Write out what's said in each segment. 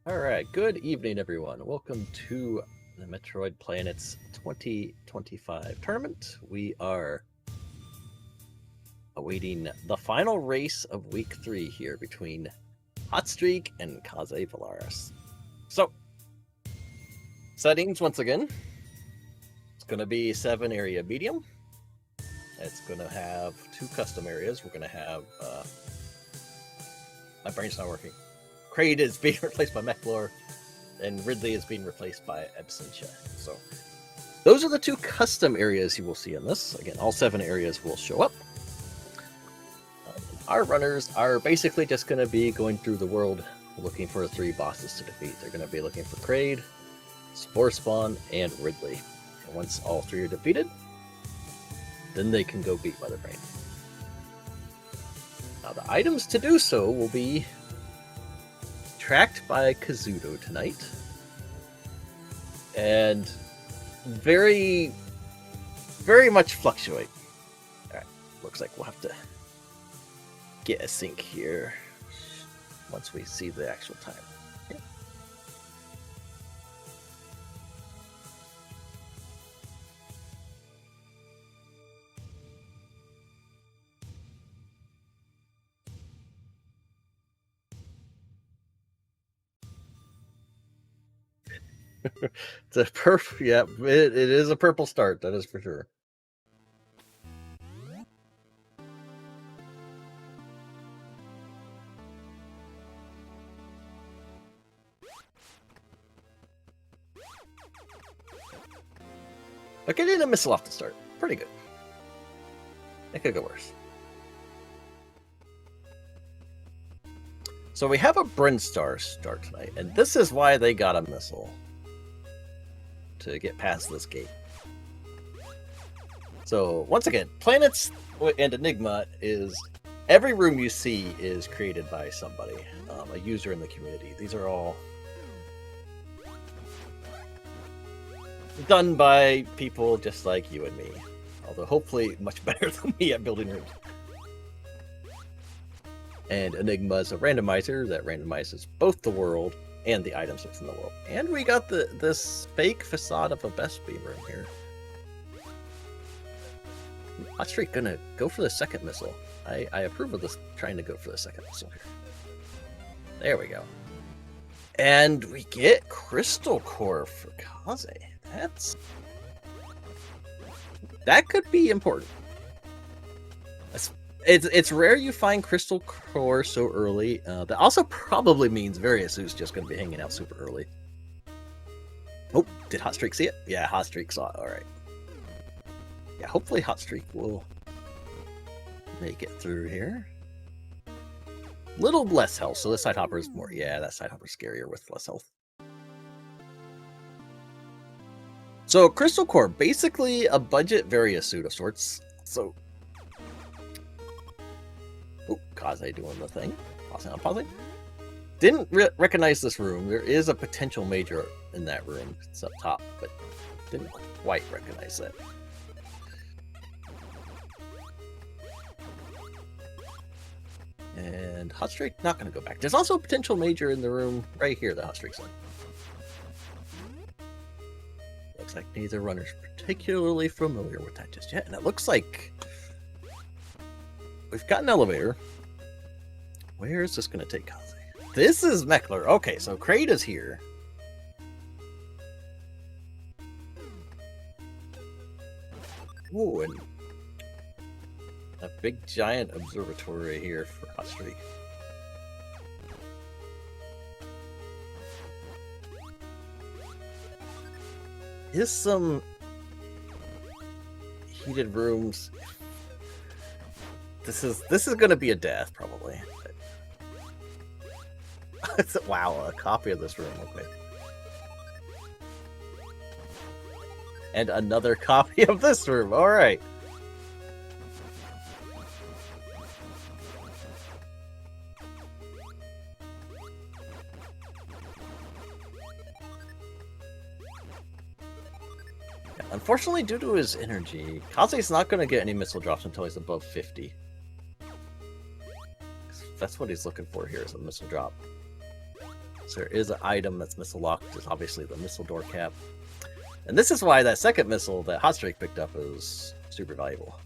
Alright, good evening everyone. Welcome to the Metroid Planets 2025 tournament. We are awaiting the final race of week 3 here between Hotstreak and Kaze Velara. So, settings once again. It's going to be 7 area medium. It's going to have 2 custom areas. We're going to have... my brain's not working. Kraid is being replaced by Metroid, and Ridley is being replaced by Absentia. So those are the 2 custom areas you will see in this. Again, all 7 areas will show up. Our runners are basically just going to be going through the world looking for 3 bosses to defeat. They're going to be looking for Kraid, Spore Spawn, and Ridley. And once all 3 are defeated, then they can go beat Mother Brain. Now the items to do so will be tracked by Kazuto tonight, and very much fluctuate. Alright, looks like we'll have to get a sync here once we see the actual time. Yeah. It's a yeah, it is a purple start, that is for sure. But getting a missile off the start, pretty good. It could go worse. So we have a Brinstar start tonight, and this is why they got a missile. To get past this gate. So once again, Planets and Enigma is every room you see is created by somebody, a user in the community. These are all done by people just like you and me, although hopefully much better than me at building rooms. And Enigma is a randomizer that randomizes both the world and the items within the world. And we got this fake facade of a best beam room here. Hotstreak gonna go for the second missile. I approve of this, trying to go for the second missile here. There we go. And we get Crystal Core for Kaze. That could be important. It's rare you find Crystal Core so early. That also probably means Various just going to be hanging out super early. Oh, did Hotstreak see it? Yeah, Hotstreak saw it. All right. Yeah, hopefully Hotstreak will make it through here. Little less health, so this side hopper is more. Yeah, that side hopper is scarier with less health. So Crystal Core, basically a budget Various of sorts. So. Oh, Kaze doing the thing. Pausing on pausing. Didn't recognize this room. There is a potential major in that room. It's up top, but didn't quite recognize that. And Hotstreak not going to go back. There's also a potential major in the room right here that Hotstreak's in. Looks like neither runner's particularly familiar with that just yet. And it looks like we've got an elevator. Where is this going to take Kaze? This is Meckler. Okay, so Kraid is here. Ooh, and a big giant observatory here for Hotstreak. Is some heated rooms. This is going to be a death, probably. Wow, a copy of this room. Okay. And another copy of this room. All right. Unfortunately, due to his energy, Kaze's not going to get any missile drops until he's above 50. That's what he's looking for here, is a missile drop. So there is an item that's missile locked. There's obviously the missile door cap. And this is why that second missile that Hotstreak picked up is super valuable.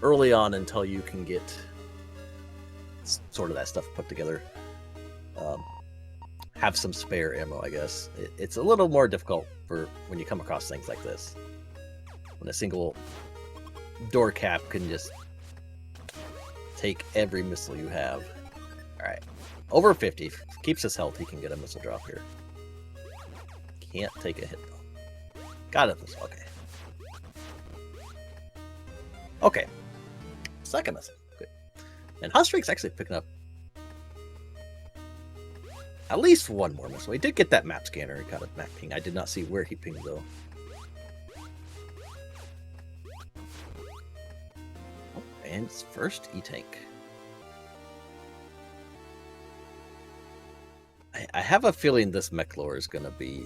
Early on, until you can get sort of that stuff put together. Have some spare ammo, I guess. It's a little more difficult for when you come across things like this. When a single door cap can just take every missile you have. Alright. Over 50. Keeps his health, he can get a missile drop here. Can't take a hit though. Got it. Okay. Okay. Second missile. Good. And Hotstreak's actually picking up at least one more missile. He did get that map scanner. He got a map ping. I did not see where he pinged though. Oh, and it's first E-Tank. I have a feeling this mech lore is going to be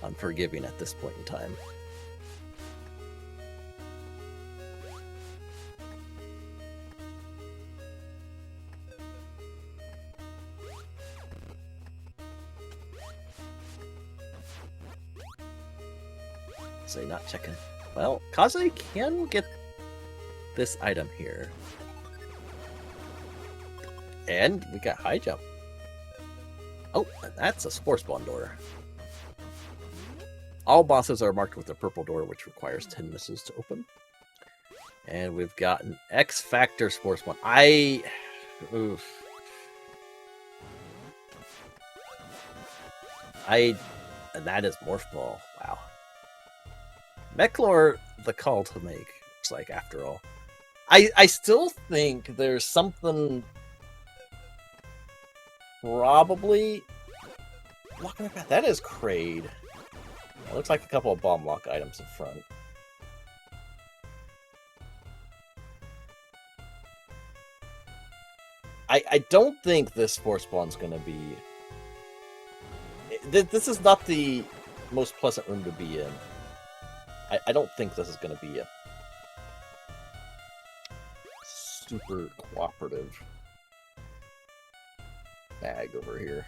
unforgiving at this point in time. Say not checking. Well, Kaze can get this item here. And we got high jump. Oh, and that's a spore spawn door. All bosses are marked with a purple door, which requires 10 missiles to open. And we've got an X Factor spore spawn. Oof. And that is Morph Ball. Wow. Mechlor, the call to make. It's like, after all. I still think there's something probably blocking the path. That is Kraid. It looks like a couple of bomb lock items in front. I don't think this spore spawn's gonna be... This is not the most pleasant room to be in. I don't think this is gonna be a super cooperative bag over here.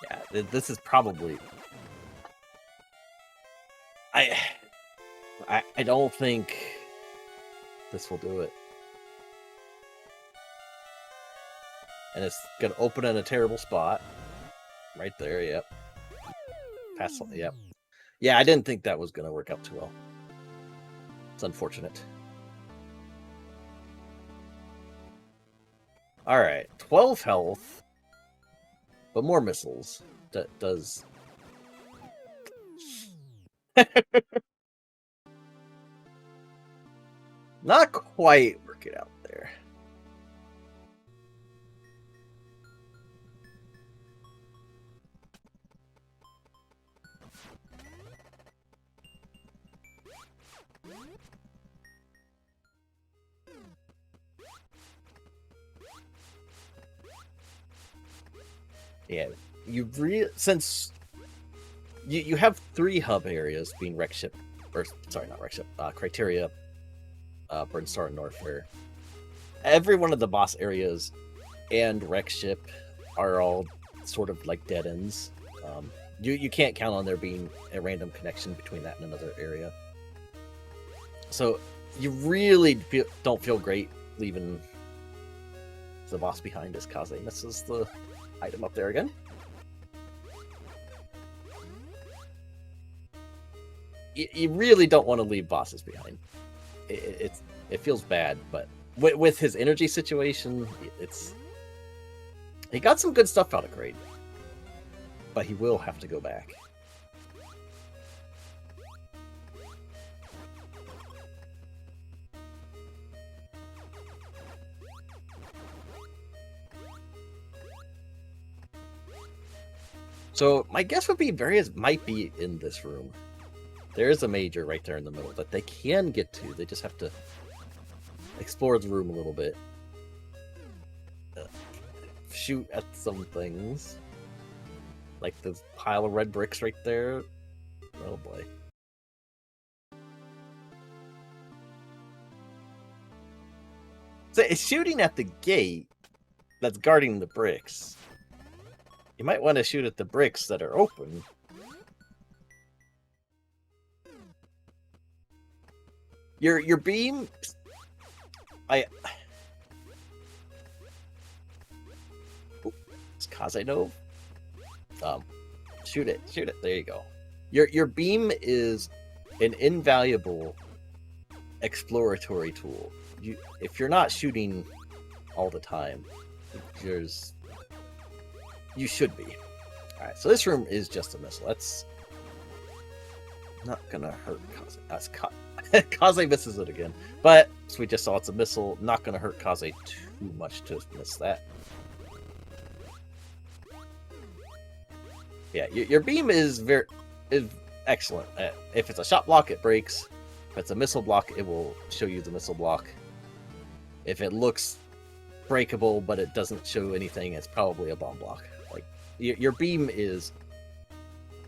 Yeah, this is probably... I don't think this will do it. And it's gonna open in a terrible spot. Right there, yep. Pass, yep. Yeah, I didn't think that was gonna work out too well. It's unfortunate. Alright, 12 health. But more missiles. That does... Not quite working out there. Yeah, since you have 3 hub areas being wreck ship, or sorry, not wreck ship, Criteria, Burnstar, and Northfair. Every one of the boss areas and wreck ship are all sort of like dead ends. You can't count on there being a random connection between that and another area. So you really don't feel great leaving the boss behind as Kaze misses the item up there again. You really don't want to leave bosses behind. It feels bad, but with his energy situation, he got some good stuff out of Kraid, but he will have to go back. So my guess would be various might be in this room. There is a major right there in the middle that they can get to. They just have to explore the room a little bit. Shoot at some things. Like the pile of red bricks right there. Oh boy. So it's shooting at the gate that's guarding the bricks. You might want to shoot at the bricks that are open. Your beam... It's Kaze no? Shoot it. There you go. Your beam is an invaluable exploratory tool. If you're not shooting all the time, you should be. Alright, so this room is just a missile. That's not gonna hurt Kaze. That's Kaze misses it again. But, as we just saw, it's a missile. Not gonna hurt Kaze too much to miss that. Yeah, your beam is excellent. If it's a shot block, it breaks. If it's a missile block, it will show you the missile block. If it looks breakable, but it doesn't show anything, it's probably a bomb block. Like, your beam is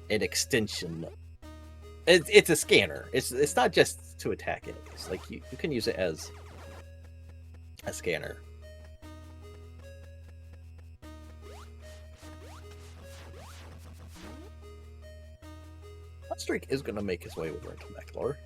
an extension. It's a scanner. It's not just to attack enemies. Like, you can use it as a scanner. Hotstreak is going to make his way over into Velara.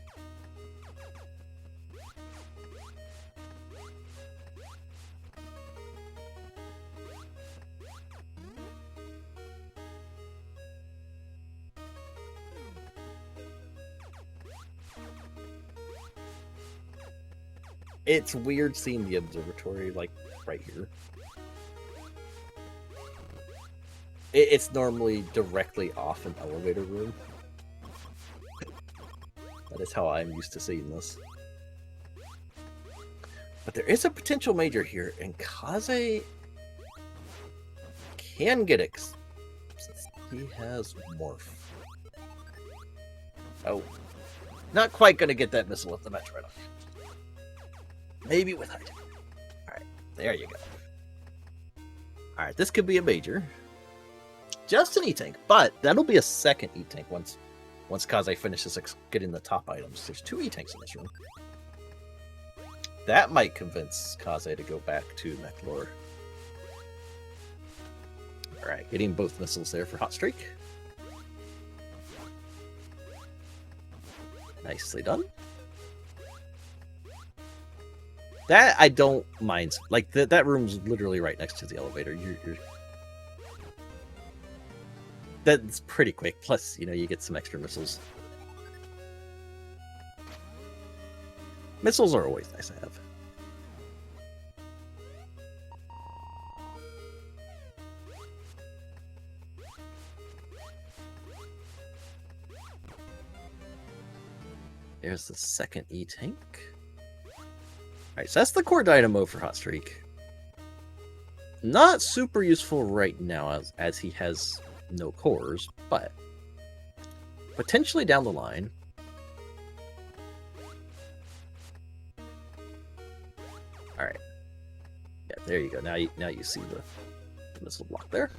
It's weird seeing the observatory, like, right here. It's normally directly off an elevator room. That is how I'm used to seeing this. But there is a potential major here, and Kaze can get it since he has Morph. Oh, not quite going to get that missile with the Metroid on. Maybe with height. Alright, there you go. Alright, this could be a major. Just an E-Tank, but that'll be a second E-Tank once Kaze finishes getting the top items. There's 2 E-Tanks in this room. That might convince Kaze to go back to Velara. Alright, getting both missiles there for Hotstreak. Nicely done. That I don't mind. Like, that room's literally right next to the elevator. That's pretty quick. Plus, you get some extra missiles. Missiles are always nice to have. There's the second E-Tank. Alright, so that's the core dynamo for Hotstreak. Not super useful right now as he has no cores, but potentially down the line. Alright. Yeah, there you go. Now you see the missile block there.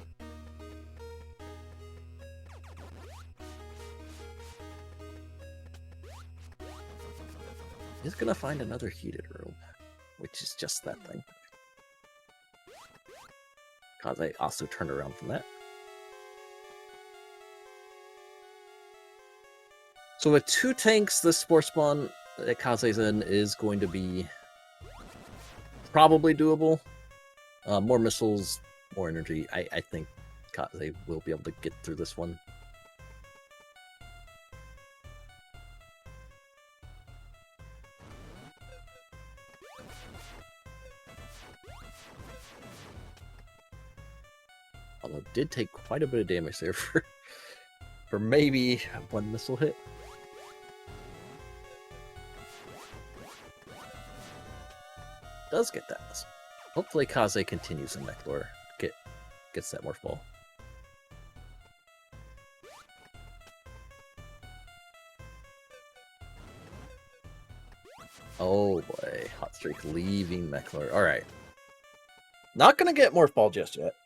He's gonna find another heated room, which is just that thing. Kaze also turned around from that. So with 2 tanks, this spore spawn that Kaze's in is going to be probably doable. More missiles, more energy. I think Kaze will be able to get through this one. Although it did take quite a bit of damage there for maybe 1 missile hit. Does get that missile. Hopefully Kaze continues in Velara. Gets that morph ball. Oh boy, Hotstreak leaving Velara. Alright. Not gonna get morph ball just yet.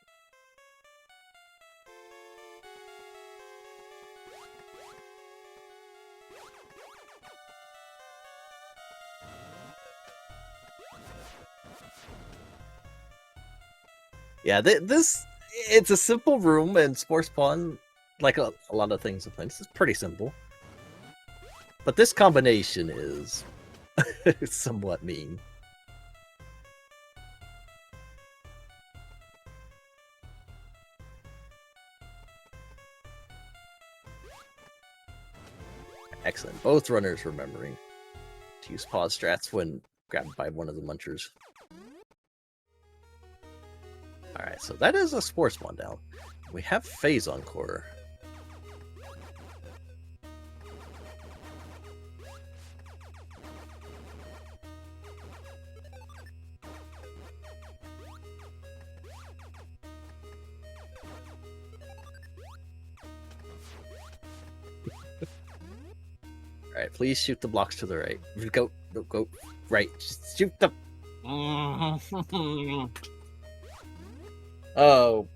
Yeah, it's a simple room, and Spore Spawn, like a lot of things in this, is pretty simple. But this combination is somewhat mean. Excellent. Both runners remembering to use pause strats when grabbed by one of the munchers. Alright, so that is a Spore Spawn down. We have Phase Encore. Alright, please shoot the blocks to the right. Go right. Just shoot them. Oh.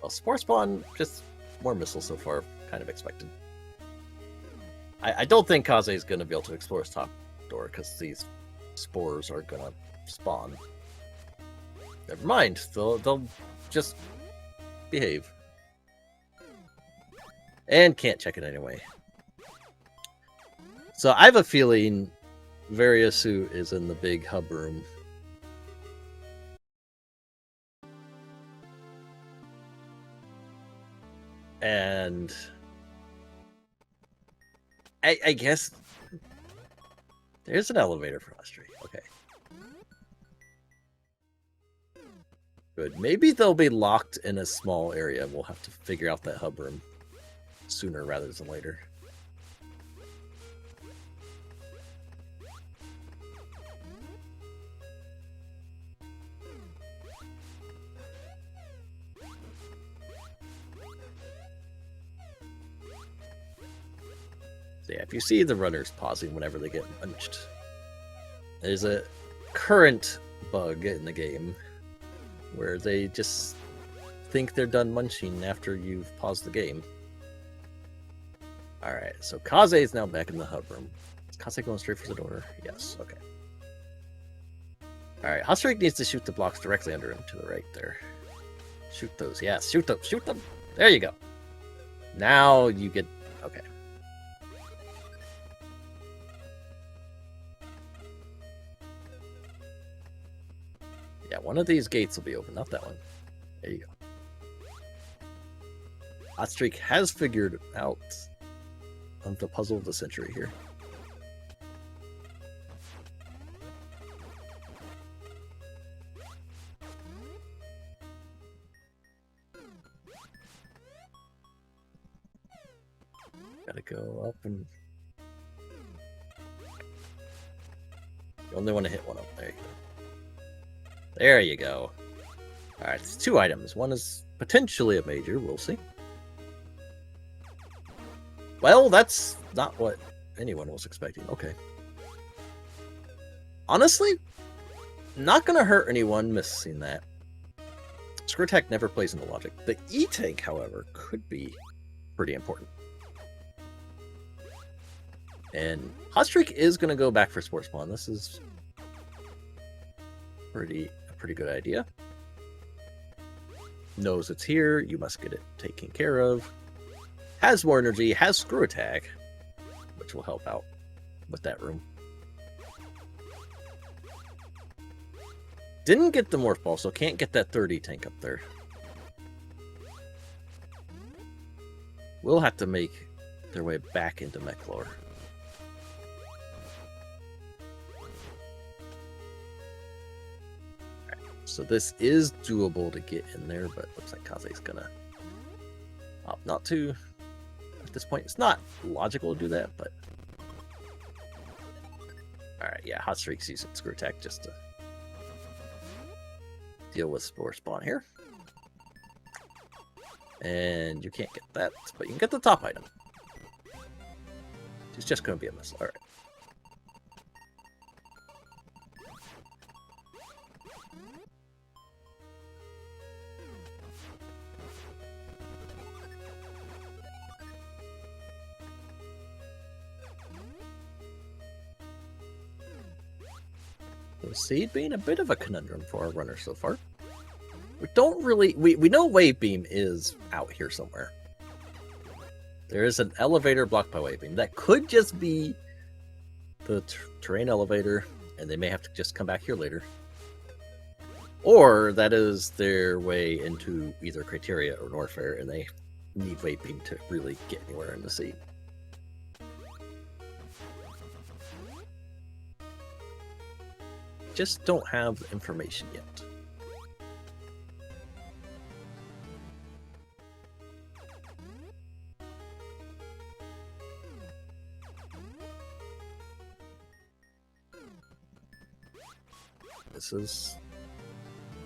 Well, Spore Spawn, just more missiles so far, kind of expected. I don't think Kaze is going to be able to explore his top door, because these spores are going to spawn. Never mind, they'll just behave. And can't check it anyway. So I have a feeling Variasu is in the big hub room. And I guess there's an elevator for Hotstreak. Okay. Good. Maybe they'll be locked in a small area. We'll have to figure out that hub room sooner rather than later. So yeah, if you see the runners pausing whenever they get munched, there's a current bug in the game where they just think they're done munching after you've paused the game. Alright, so Kaze is now back in the hub room. Is Kaze going straight for the door? Yes, okay. Alright, Hotstreak needs to shoot the blocks directly under him to the right there. Shoot those, yes, shoot them, shoot them! There you go. Now you get... okay. Yeah, one of these gates will be open, not that one. There you go. Hotstreak has figured out the puzzle of the century here. Gotta go up and... you only want to hit one up. There you go. There you go. Alright, it's 2 items. One is potentially a major, we'll see. Well, that's not what anyone was expecting. Okay. Honestly, not gonna hurt anyone missing that. Screw attack never plays into logic. The E-tank, however, could be pretty important. And Hotstreak is gonna go back for Spore Spawn. This is a pretty good idea. Knows it's here, you must get it taken care of. Has more energy, has screw attack, which will help out with that room. Didn't get the morph ball, so can't get that 30 tank up there. We'll have to make their way back into mech lore. So this is doable to get in there, but looks like Kaze's gonna opt not to. At this point, it's not logical to do that, but... alright, yeah, Hotstreak's using screw attack just to deal with Spore Spawn here. And you can't get that, but you can get the top item. It's just gonna be a missile, alright. The seed being a bit of a conundrum for our runner so far. We don't really... We know Wave Beam is out here somewhere. There is an elevator blocked by Wave Beam. That could just be the terrain elevator, and they may have to just come back here later. Or that is their way into either Criteria or Norfair, and they need Wave Beam to really get anywhere in the seed. Just don't have the information yet. This is...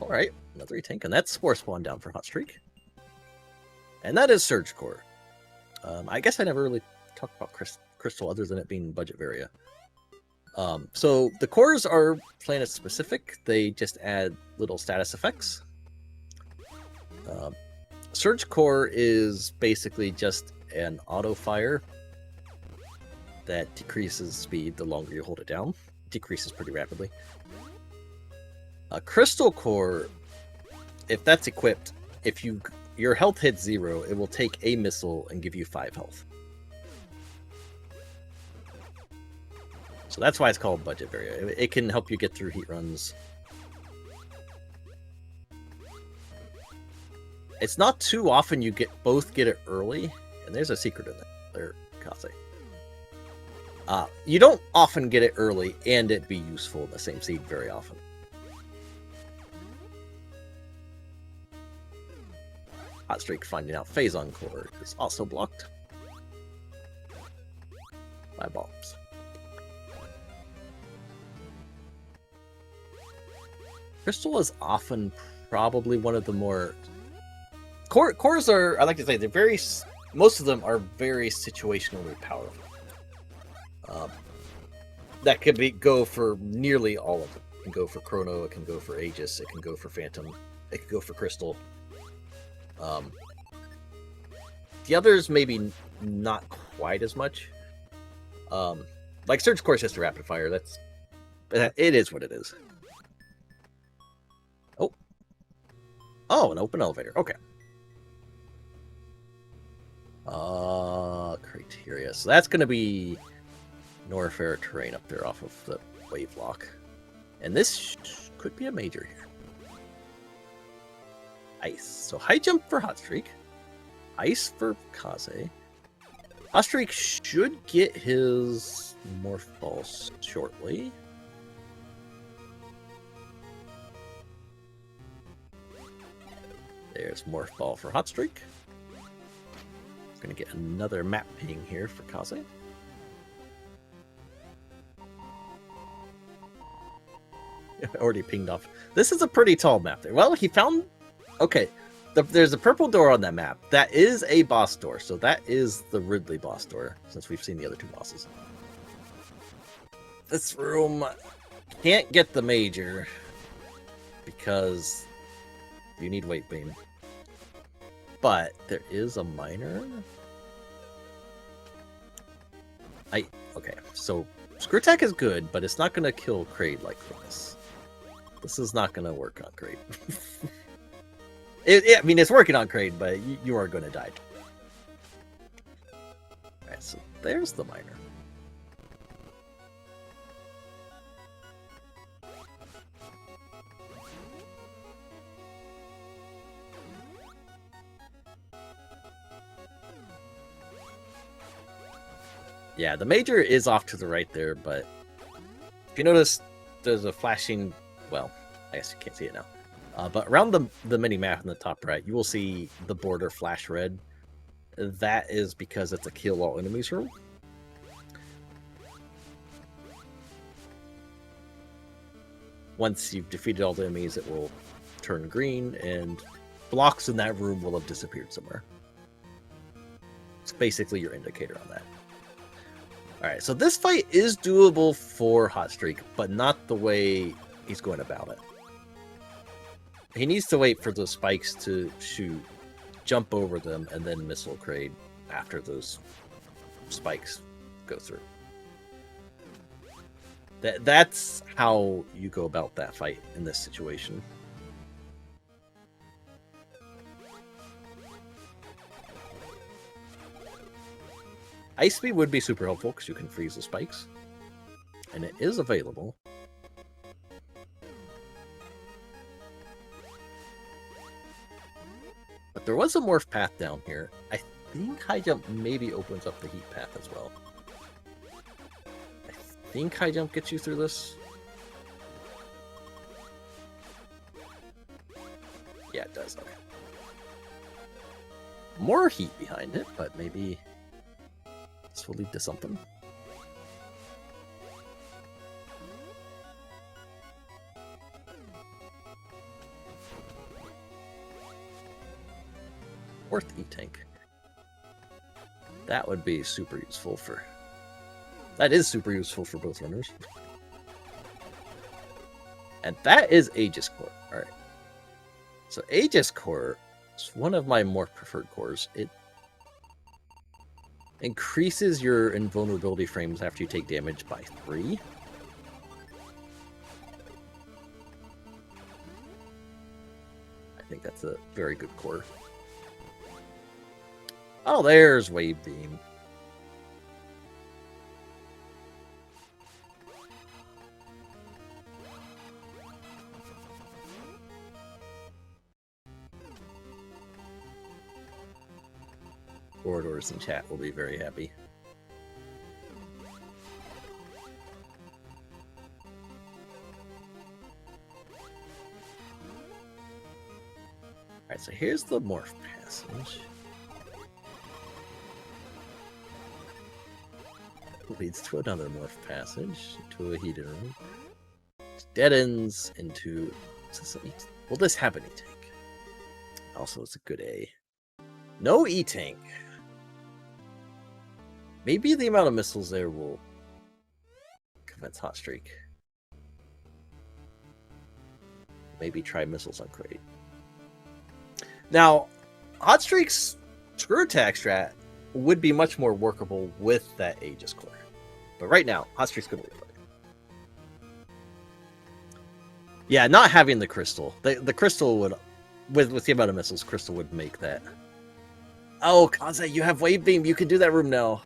Alright, another tank, and that's Spore Spawn down for Hotstreak. And that is Surge Core. I guess I never really talked about Crystal other than it being budget Varia. So the cores are planet specific. They just add little status effects. Surge Core is basically just an auto fire that decreases speed the longer you hold it down. It decreases pretty rapidly. Crystal Core, if that's equipped, if your health hits 0, it will take a missile and give you 5 health. So that's why it's called Budget Varia. It can help you get through heat runs. It's not too often you both get it early, and there's a secret in there, Kaze. You don't often get it early and it be useful in the same seed very often. Hotstreak finding out Phazon Core is also blocked by bombs. Crystal is often probably one of the more... Cores are, I like to say, they're very... Most of them are very situationally powerful. That could go for nearly all of them. It can go for Chrono, it can go for Aegis, it can go for Phantom, it can go for Crystal. The others maybe not quite as much. Like Surge Core is just a rapid fire. It is what it is. Oh, an open elevator. Okay. Criteria. So that's going to be Norfair terrain up there off of the wave lock. And this could be a major here. Ice. So high jump for Hotstreak. Ice for Kaze. Hotstreak should get his Morph Ball shortly. There's Morph Ball for Hotstreak. Gonna get another map ping here for Kaze. Already pinged off. This is a pretty tall map there. Well, he found... Okay, there's a purple door on that map. That is a boss door, so that is the Ridley boss door, since we've seen the other two bosses. This room can't get the major, because you need Weight Beam. But there is a minor. Okay, so Screw Attack is good, but it's not going to kill Kraid like this. This is not going to work on Kraid. I mean, it's working on Kraid, but you are going to die. Alright, so there's the minor. Yeah, the major is off to the right there, but if you notice, there's a flashing... Well, I guess you can't see it now. But around the mini-map in the top right, you will see the border flash red. That is because it's a kill all enemies room. Once you've defeated all the enemies, it will turn green, and blocks in that room will have disappeared somewhere. It's basically your indicator on that. Alright, so this fight is doable for Hotstreak, but not the way he's going about it. He needs to wait for those spikes to shoot, jump over them, and then missile Kraid after those spikes go through. That's how you go about that fight in this situation. Ice Speed would be super helpful because you can freeze the spikes. And it is available. But there was a morph path down here. I think High Jump maybe opens up the heat path as well. I think High Jump gets you through this. Yeah, it does. Okay. More heat behind it, but maybe this will lead to something. Fourth E-Tank. That would be super useful for... That is super useful for both runners. And that is Aegis Core. Alright. So Aegis Core is one of my more preferred cores. It increases your invulnerability frames after you take damage by 3. I think that's a very good core. Oh, there's Wave Beam. Corridors in chat will be very happy. Alright, so here's the morph passage. Leads to another morph passage, to a heated room. Dead ends into... Will this have an E-Tank? Also, it's a good A. No E-Tank. Maybe the amount of missiles there will convince Hotstreak. Maybe try missiles on Crate. Now, Hotstreak's screw attack strat would be much more workable with that Aegis Core. But right now, Hotstreak's going to leave it. Yeah, not having the crystal. The crystal would, with the amount of missiles, crystal would make that. Oh, Kaze, you have Wave Beam. You can do that room now.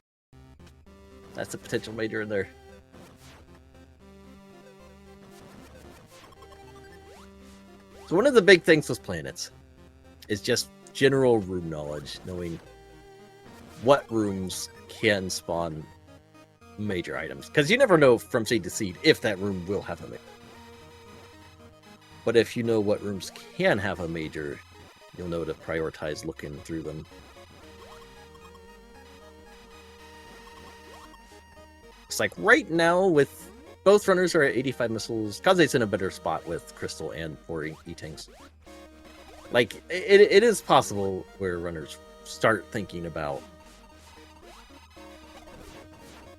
That's a potential major in there. So one of the big things with planets is just general room knowledge, knowing what rooms can spawn major items. Because you never know from seed to seed if that room will have a major. But if you know what rooms can have a major, you'll know to prioritize looking through them. It's like right now, with both runners are at 85 missiles, Kaze's in a better spot with Crystal and 4 E-Tanks. Like, it is possible where runners start thinking about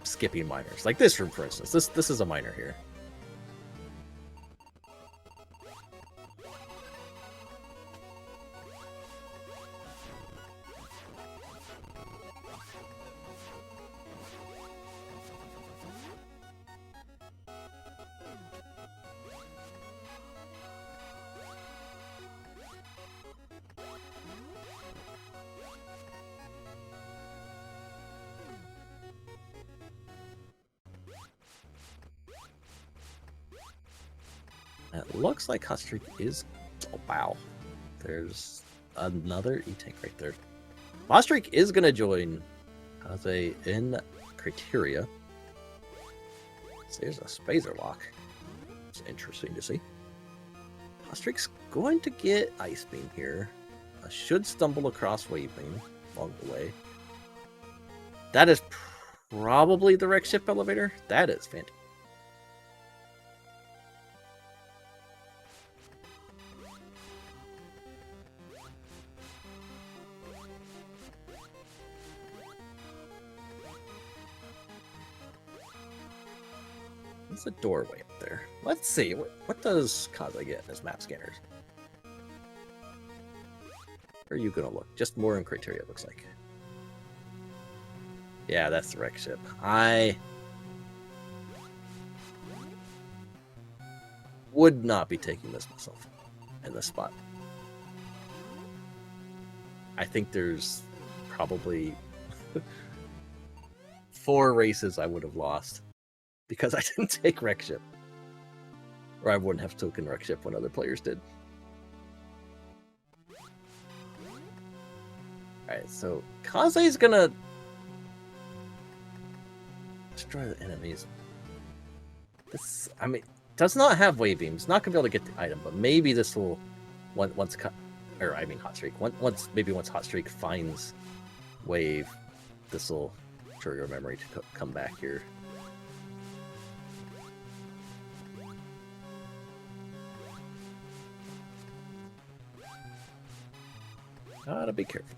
skipping minors. Like this room, for instance. This is a minor here. It looks like Hotstreak is... Oh, wow. There's another E-Tank right there. Hotstreak is going to join Kaze in Criteria. So there's a Spazer Lock. It's interesting to see. Hotstreak's going to get Ice Beam here. Should stumble across Wave Beam along the way. That is probably the Wreck Ship Elevator. That is fantastic. There's a doorway up there. Let's see. What does Kaze get as map scanners? Where are you going to look? Just more in Criteria, it looks like. Yeah, that's the Wreck Ship. would not be taking this myself in this spot. I think there's probably 4 races I would have lost because I didn't take wreck ship. Or I wouldn't have taken wreck ship when other players did. Alright, so Kaze is gonna destroy the enemies. This, I mean, does not have wave beams. Not gonna be able to get the item, but maybe this will once Hotstreak. Maybe once Hotstreak finds wave, this will trigger memory to come back here. Gotta be careful.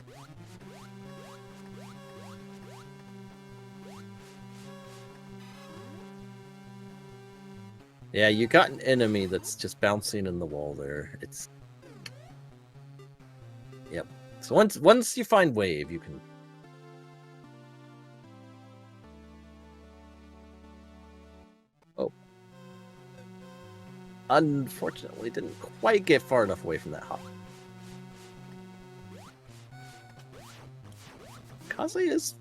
Yeah, you got an enemy that's just bouncing in the wall there. It's... Yep. So once you find wave, you can... Oh. Unfortunately, didn't quite get far enough away from that hop. Kaze is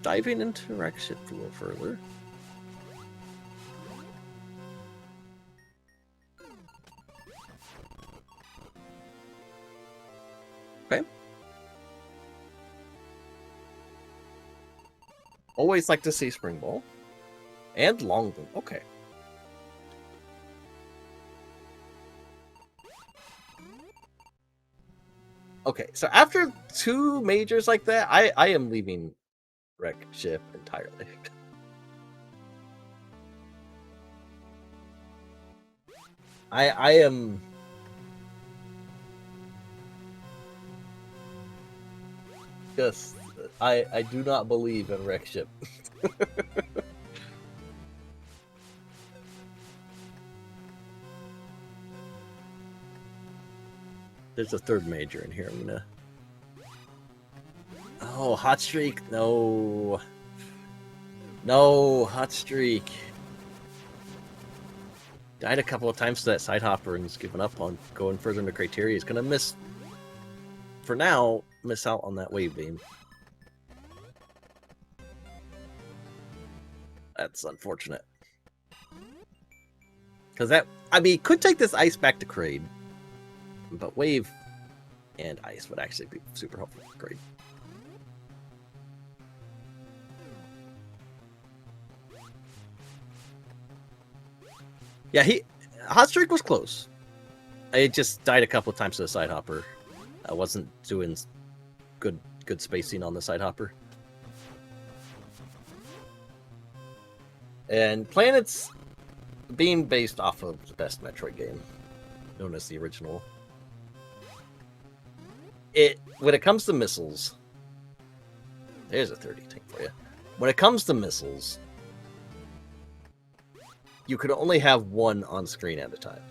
diving into wreck ship a little further. Okay. Always like to see Spring Ball. And Long Boom. Okay. Okay, so after 2 majors like that, I am leaving wreck ship entirely. I am... Just, I do not believe in wreck ship. There's a 3rd major in here. I'm gonna... Oh, Hotstreak. No. No, Hotstreak. Died a couple of times to that side hopper and he's given up on going further into criteria. He's gonna miss, for now, miss out on that wave beam. That's unfortunate. Because that, I mean, could take this ice back to Kraid. But wave and ice would actually be super helpful. Great. Yeah, Hotstreak was close. It just died a couple of times to the side hopper. I wasn't doing good spacing on the side hopper. And Planet's being based off of the best Metroid game, known as the original. When it comes to missiles, there's a 30 tank for you. When it comes to missiles, you could only have 1 on screen at a time.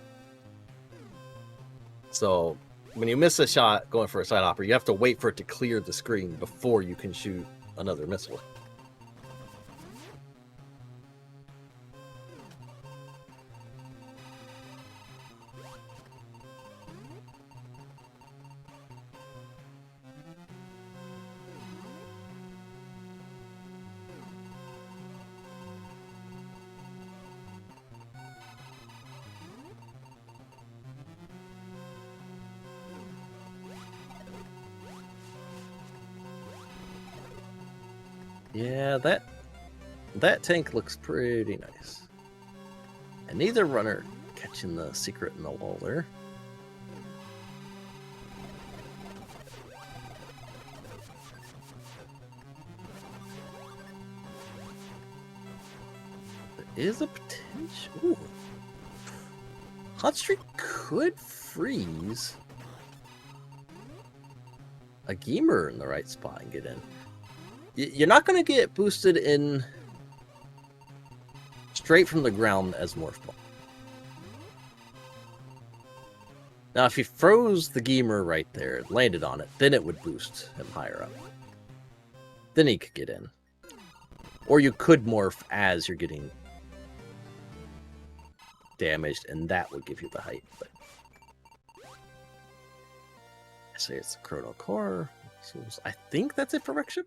So when you miss a shot going for a side hopper, you have to wait for it to clear the screen before you can shoot another missile. Yeah, that tank looks pretty nice. And neither runner catching the secret in the wall there. There is a potential. Ooh. Hotstreak could freeze a gamer in the right spot and get in. You're not going to get boosted in straight from the ground as Morph Ball. Now, if he froze the gamer right there, landed on it, then it would boost him higher up. Then he could get in. Or you could morph as you're getting damaged, and that would give you the height. But I say it's Chrono Core. So I think that's it for Wreck Ship.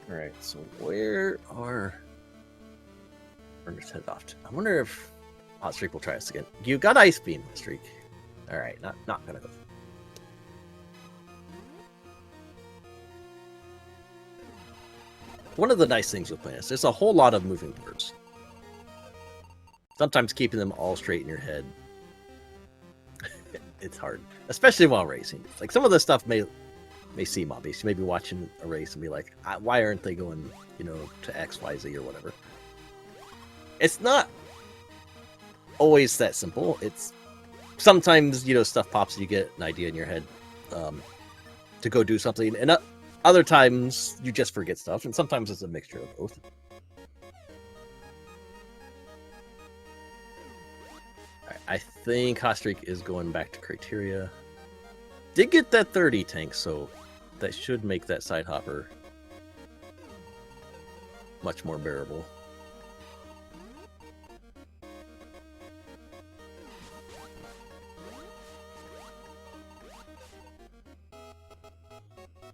Alright, so where are Burners head off to? I wonder if Hotstreak will try us again. You got Ice Beam, Hotstreak. Alright, not gonna go. One of the nice things with playing this, there's a whole lot of moving parts. Sometimes keeping them all straight in your head, it's hard, especially while racing. Like some of the stuff may seem obvious. You may be watching a race and be like, why aren't they going, to X, Y, Z or whatever? It's not always that simple. It's sometimes, stuff pops and you get an idea in your head to go do something. And other times you just forget stuff. And sometimes it's a mixture of both. Right, I think Hotstreak is going back to criteria. Did get that 30 tank, so that should make that side hopper much more bearable.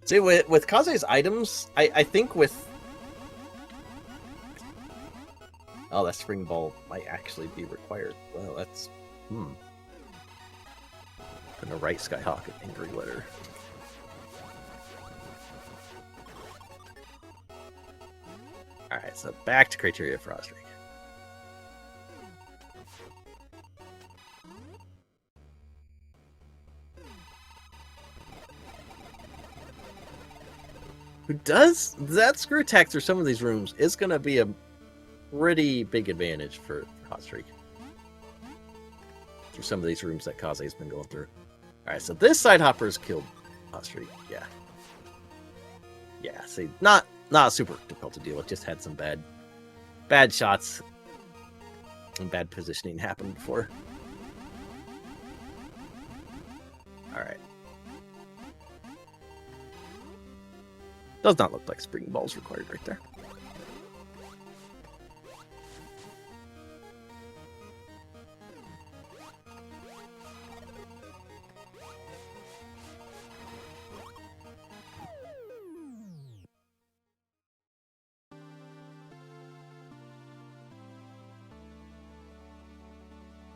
See, with Kaze's items, I think with... Oh, that spring ball might actually be required. Well, that's... Gonna write Skyhawk an angry letter. Alright, so back to criteria for Hotstreak. Who does that screw attack through some of these rooms is going to be a pretty big advantage for Hotstreak. Through some of these rooms that Kaze has been going through. Alright, so this side hopper has killed Hotstreak. Yeah. Yeah, see, not super difficult to deal with. Just had some bad shots and bad positioning happen before. Alright. Does not look like spring balls required right there.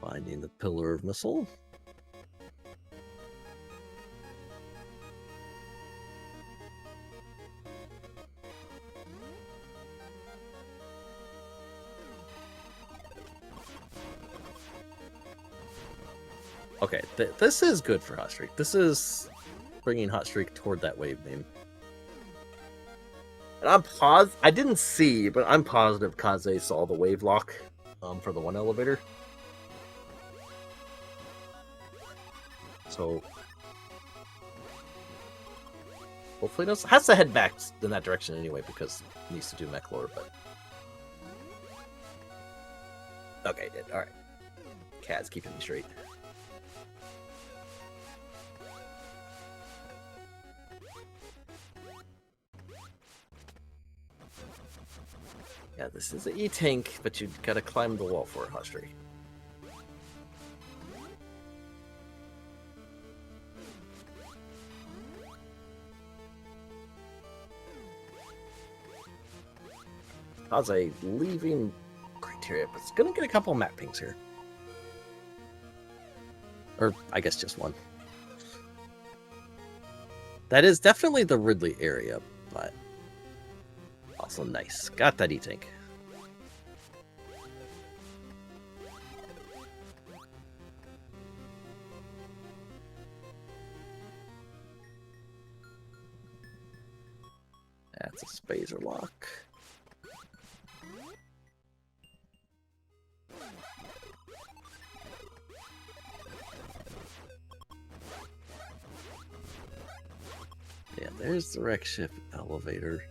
Finding the pillar of missile. Okay, this is good for Hotstreak. This is bringing Hotstreak toward that wave beam. And I didn't see, but I'm positive Kaze saw the wave lock for the one elevator. So hopefully it has to head back in that direction anyway because it needs to do mech lore, but okay, it did. Alright. Kaze keeping me straight. Yeah, this is an E-tank, but you gotta climb the wall for it, Hotstreak. Kaze leaving criteria, but it's gonna get a couple map pings here. Or, I guess just one. That is definitely the Ridley area, but also nice. Got that E-tank. That's a spacer lock. There's the wreck ship elevator.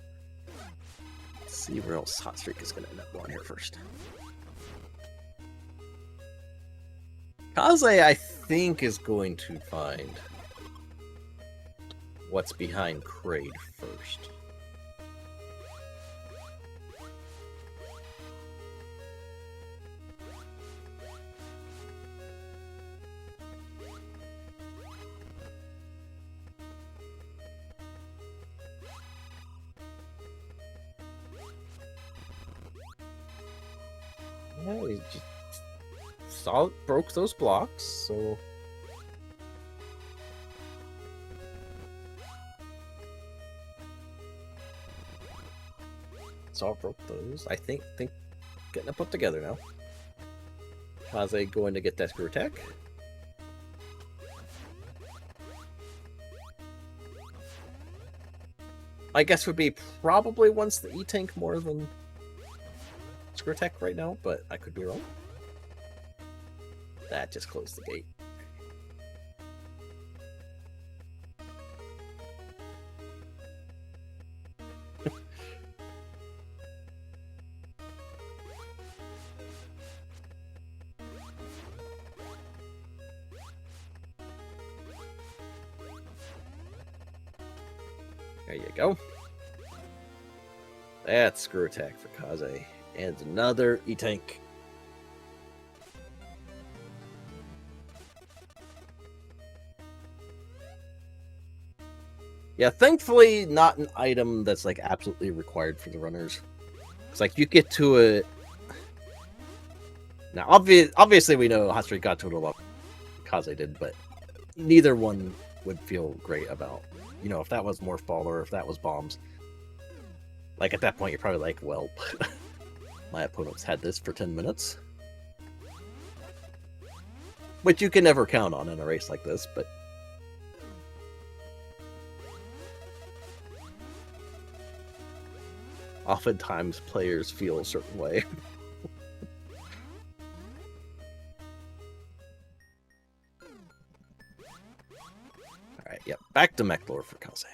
Let's see where else Hotstreak is going to end up going here first. Kaze, I think, is going to find what's behind Kraid first. Yeah, we just broke those blocks, so broke those. I think getting it put together now. Kaze going to get that screw attack. I guess would be probably wants the E-Tank more than screw attack right now, but I could be wrong. That just closed the gate. There you go. That's screw attack for Kaze. And another E-Tank. Yeah, thankfully not an item that's like absolutely required for the runners. It's like you get to it. Now, obviously we know Hotstreak got to it a lot. Kaze did, but neither one would feel great about, you know, if that was more fall or if that was bombs. Like at that point, you're probably like, well, my opponent's had this for 10 minutes. Which you can never count on in a race like this, but oftentimes players feel a certain way. Alright, yep, back to Mechlor for Kaze.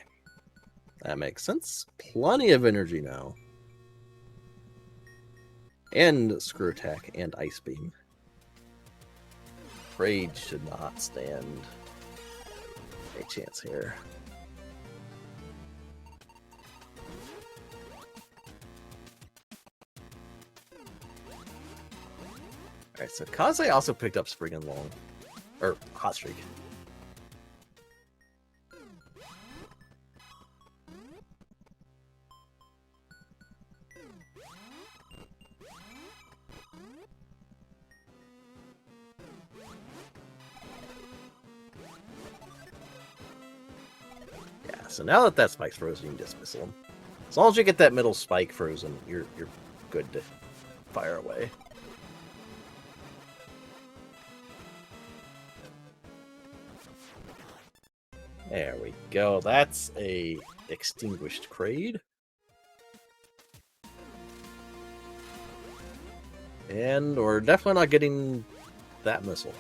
That makes sense. Plenty of energy now. And screw attack and ice beam. Kraid should not stand a chance here. Alright, so Kaze also picked up Spring and Long. Or Hotstreak. Yeah, so now that spike's frozen, you can just missile him. As long as you get that middle spike frozen, you're good to fire away. There we go. That's a extinguished Kraid. And we're definitely not getting that missile.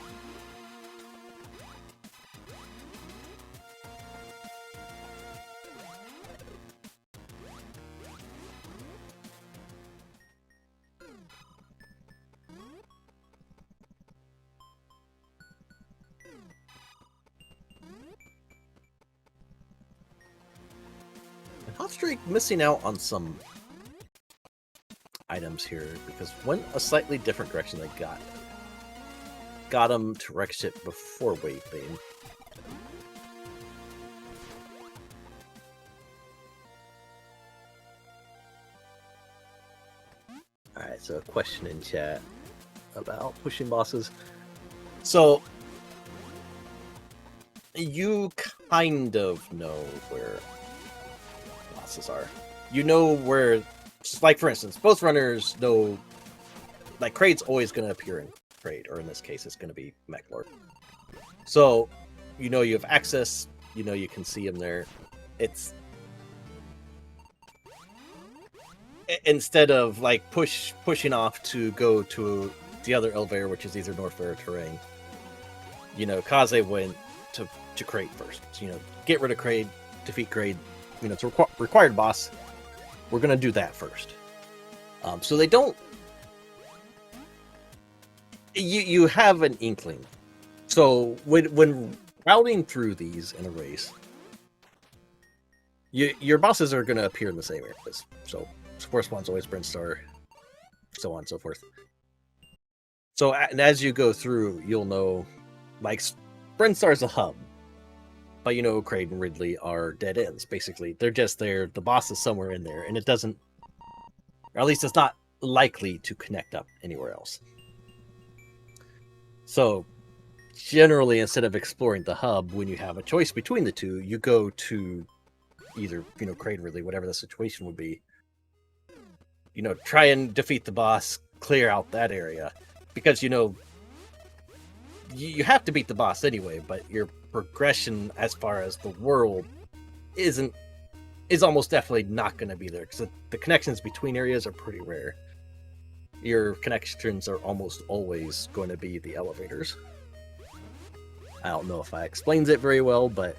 Hotstreak missing out on some items here because went a slightly different direction they got him to wreck ship before wave beam. Alright, so a question in chat about pushing bosses. So you kind of know where bosses are. You know where, like for instance, both runners know, like Kraid's always going to appear in Kraid, or in this case it's going to be Mechlor. So you know you have access, you know you can see him there. It's instead of like pushing off to go to the other elevator, which is either North or Terrain, you know, Kaze went to Kraid first. So, you know, get rid of Kraid, defeat Kraid, it's a required boss. We're gonna do that first. So they don't. You have an inkling. So when routing through these in a race, your bosses are gonna appear in the same areas. So first one's always Brinstar, so on and so forth. So as you go through, you'll know, like, Brinstar's a hub, but Kraid and Ridley are dead ends. Basically, they're just there. The boss is somewhere in there, and it doesn't, or at least it's not likely to connect up anywhere else. So generally, instead of exploring the hub, when you have a choice between the two, you go to either, Kraid and Ridley, whatever the situation would be. Try and defeat the boss, clear out that area, because you have to beat the boss anyway, but your progression as far as the world is almost definitely not going to be there, because the connections between areas are pretty rare. Your connections are almost always going to be the elevators. I don't know if I explains it very well, but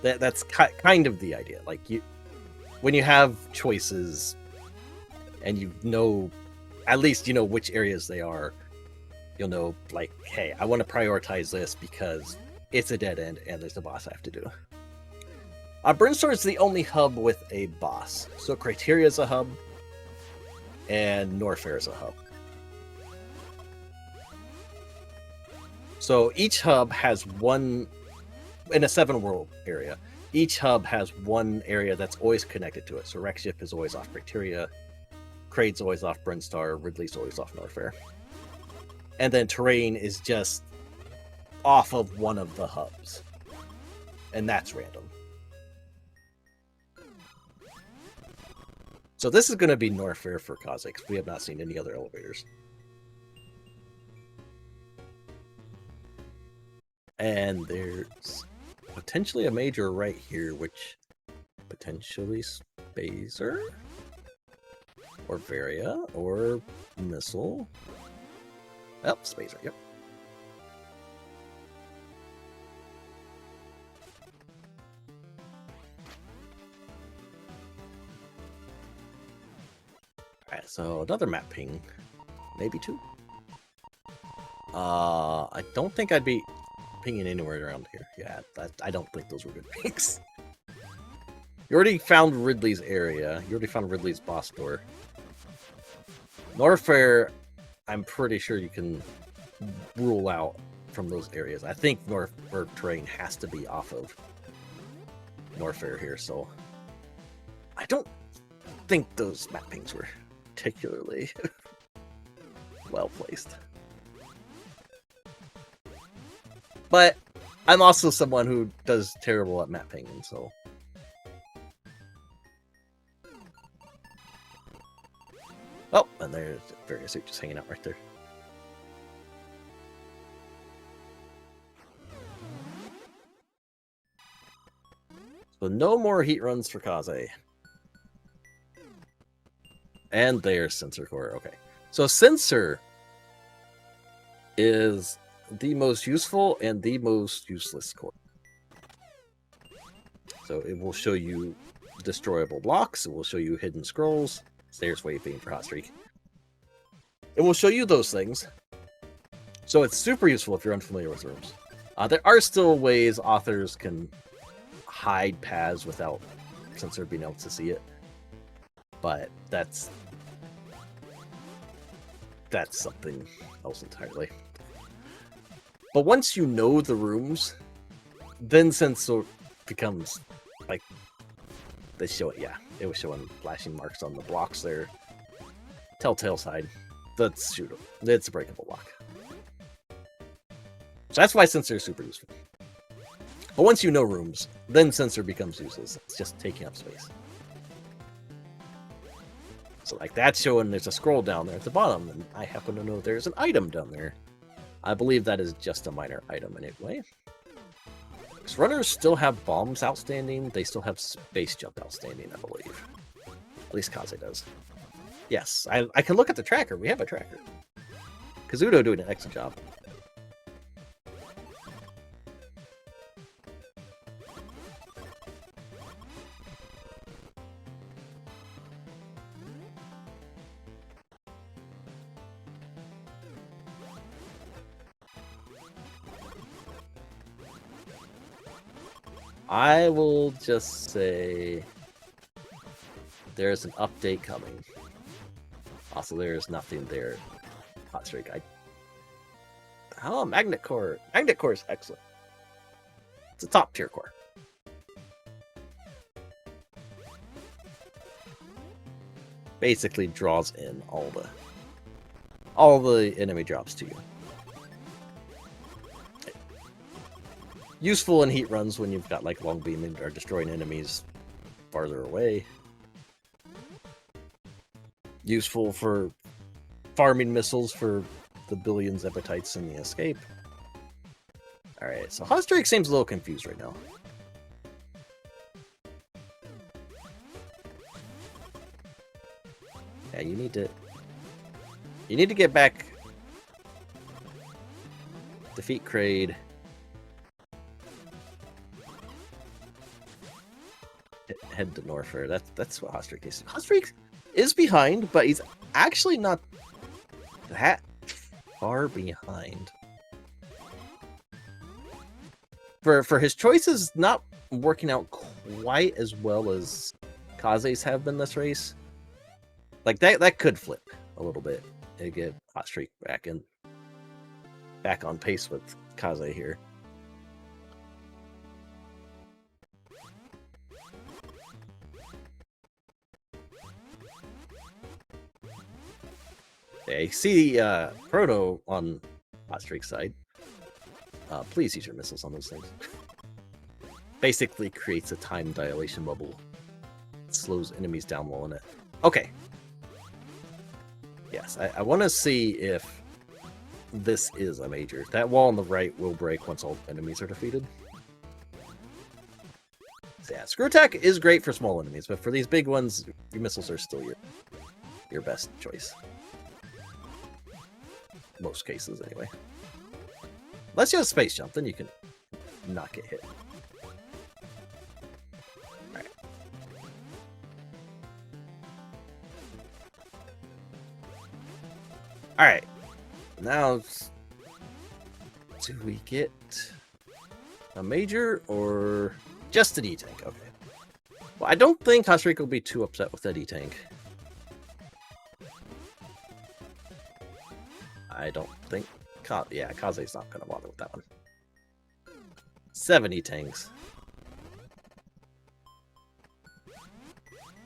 that's kind of the idea. Like, when you have choices and at least which areas they are, you'll know, like, hey, I want to prioritize this because it's a dead end and there's a boss I have to do. Brinstar is the only hub with a boss. So Criteria is a hub, and Norfair is a hub. So each hub has one, in a 7-world area, each hub has one area that's always connected to it. So Rexship is always off Criteria, Kraid's always off Brinstar, Ridley's always off Norfair. And then terrain is just off of one of the hubs. And that's random. So this is going to be Norfair for Kaze, because we have not seen any other elevators. And there's potentially a major right here, which potentially Spazer? Or Varia? Or Missile? Oh, Spazer, yep. Alright, so another map ping. Maybe 2. I don't think I'd be pinging anywhere around here. Yeah, I don't think those were good pings. You already found Ridley's area. You already found Ridley's boss door. Norfair, I'm pretty sure you can rule out from those areas. I think Norfair terrain has to be off of Norfair here, so I don't think those map pings were particularly well placed. But I'm also someone who does terrible at map pinging, so. Oh, and there's various suit just hanging out right there. So no more heat runs for Kaze. And there's Sensor Core. Okay. So Sensor is the most useful and the most useless core. So it will show you destroyable blocks. It will show you hidden scrolls. There's waving for Hotstreak. It will show you those things. So it's super useful if you're unfamiliar with rooms. There are still ways authors can hide paths without Sensor being able to see it. But that's something else entirely. But once you know the rooms, then Sensor becomes, like, they show it, yeah. It was showing flashing marks on the blocks there. Telltale side. That's shootable. It's a breakable block. So that's why Sensor is super useful. But once you know rooms, then Sensor becomes useless. It's just taking up space. So like that's showing there's a scroll down there at the bottom, and I happen to know there's an item down there. I believe that is just a minor item anyway. Because runners still have bombs outstanding. They still have space jump outstanding, I believe. At least Kaze does. Yes, I can look at the tracker. We have a tracker. Kazuto doing an excellent job. I will just say there's an update coming. Also, there's nothing there. Hotstreak. Oh, Magnet Core. Magnet Core is excellent. It's a top tier core. Basically draws in all the enemy drops to you. Useful in heat runs when you've got like long beaming or destroying enemies farther away. Useful for farming missiles for the billions of appetites in the escape. Alright, so Hotstreak seems a little confused right now. Yeah, you need to get back. Defeat Kraid. Head to Norfair. That's what Hotstreak is. Hotstreak is behind, but he's actually not that far behind. For his choices not working out quite as well as Kaze's have been this race. Like that could flip a little bit and get Hotstreak back on pace with Kaze here. Okay, see Proto on Hotstreak's side. Please use your missiles on those things. Basically creates a time dilation bubble. It slows enemies down while in it. Okay. Yes, I want to see if this is a major. That wall on the right will break once all enemies are defeated. So yeah, Screw Attack is great for small enemies, but for these big ones, your missiles are still your best choice. Most cases, anyway. Unless you have Space Jump, then you can not get hit. Alright. Alright. Now, do we get a major or just an E-Tank? Okay. Well, I don't think Hotstreak will be too upset with that E-Tank. I don't think. Yeah, Kaze's not going to bother with that one. 70 tanks.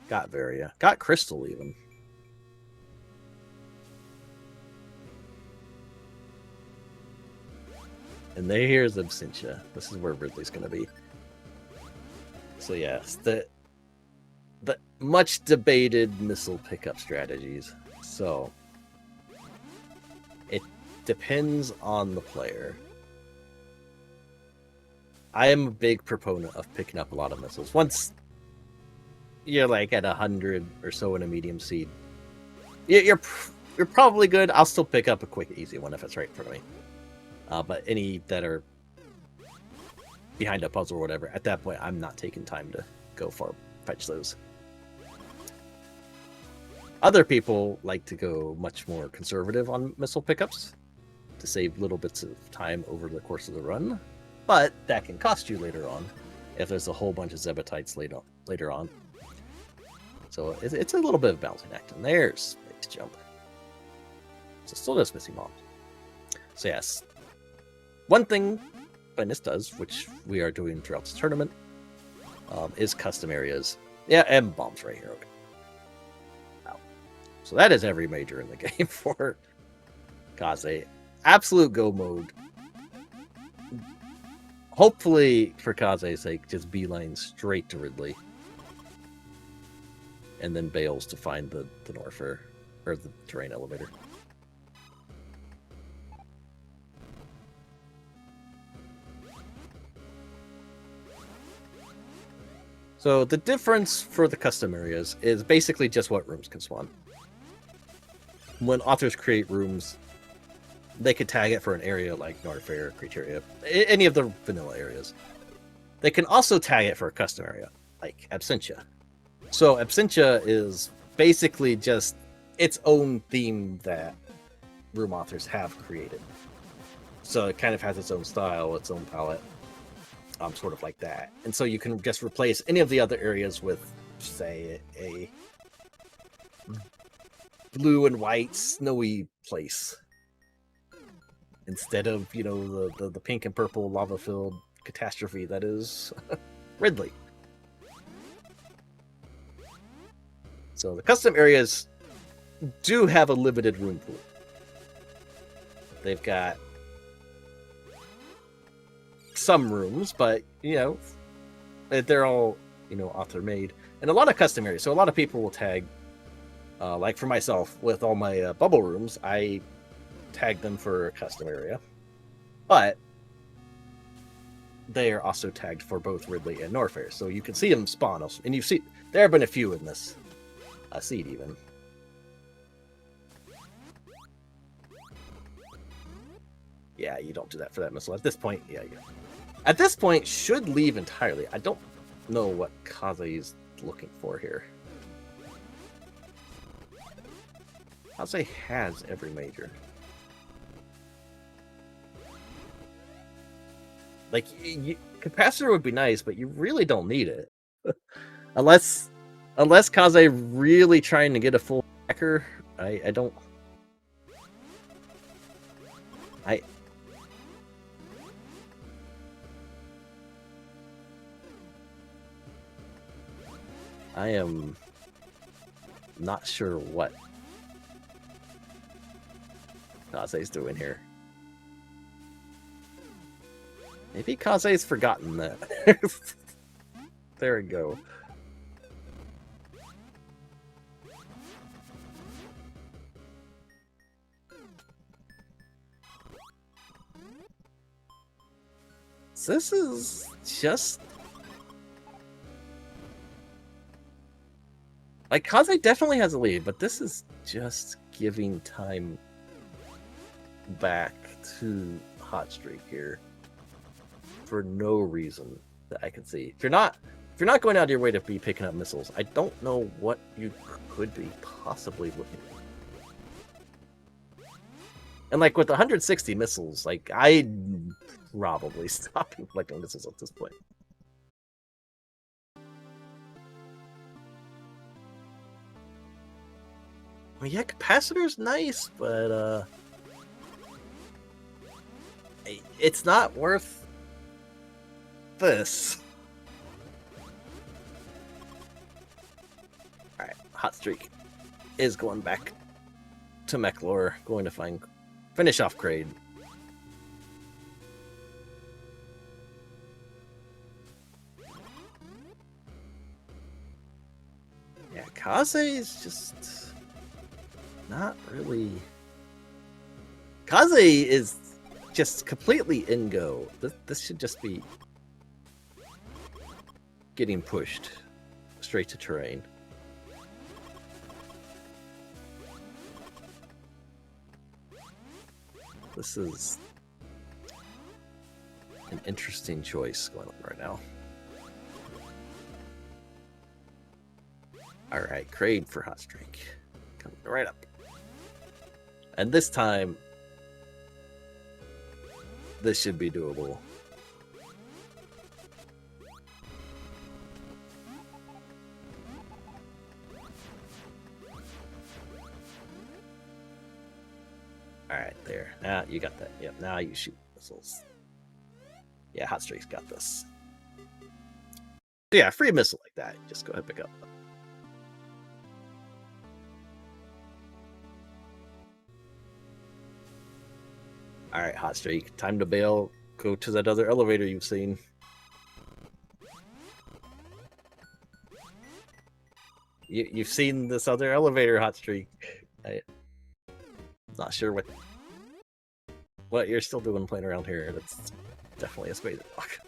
Got Varia. Got Crystal, even. And here's Absentia. This is where Ridley's going to be. So yes, the much debated missile pickup strategies. So it depends on the player. I am a big proponent of picking up a lot of missiles. Once you're like at 100 or so in a medium seed, you're probably good. I'll still pick up a quick, easy one if it's right in front of me. But any that are behind a puzzle or whatever, at that point, I'm not taking time to go fetch those. Other people like to go much more conservative on missile pickups to save little bits of time over the course of the run, but that can cost you later on if there's a whole bunch of Zebatites later on. So it's a little bit of balancing act. And there's Space Jump. So still just missing bombs. So yes, one thing Venice does, which we are doing throughout this tournament, is custom areas. Yeah, and bombs right here. Okay. Wow. So that is every major in the game for Kaze. Absolute go mode. Hopefully, for Kaze's sake, just beeline straight to Ridley. And then bails to find the Norfair, or the terrain elevator. So the difference for the custom areas is basically just what rooms can spawn. When authors create rooms, they could tag it for an area like Norfair, Criteria, any of the vanilla areas. They can also tag it for a custom area, like Absentia. So Absentia is basically just its own theme that room authors have created. So it kind of has its own style, its own palette. sort of like that. And so you can just replace any of the other areas with, say, a blue and white snowy place instead of, you know, the pink and purple lava-filled catastrophe that is Ridley. So the custom areas do have a limited room pool. They've got some rooms, but, you know, they're all, you know, author made, and a lot of custom areas. So a lot of people will tag, like for myself, with all my bubble rooms, I tag them for a custom area, but they are also tagged for both Ridley and Norfair, so you can see them spawn. And you see there have been a few in this seed even. Yeah, you don't do that for that missile at this point. Yeah, at this point should leave entirely. I don't know what Kaze is looking for here. Kaze has every major. Like, capacitor would be nice, but you really don't need it. unless Kaze really trying to get a full backer. I don't. I am not sure what Kaze's doing here. Maybe Kaze's forgotten that. There we go. So this is just... like, Kaze definitely has a lead, but this is just giving time back to Hotstreak here for no reason that I can see. If you're not going out of your way to be picking up missiles, I don't know what you could be possibly looking at. And like with 160 missiles, like I'd probably stop collecting missiles at this point. Well, yeah, capacitor's nice, but it's not worth this. All right, Hotstreak is going back to Mechlor, going to finish off Kraid. Yeah, Kaze is just not really. Kaze is just completely in go. This should just be getting pushed straight to terrain. This is an interesting choice going on right now. Alright, Kraid for Hotstreak. Coming right up. And this time, this should be doable. Alright, there. Now you got that. Yep, now you shoot missiles. Yeah, Hotstreak's got this. So yeah, free missile like that. Just go ahead and pick up. Alright, Hotstreak. Time to bail. Go to that other elevator you've seen. You've seen this other elevator, Hotstreak. I'm not sure what you're still doing playing around here. That's definitely a space block.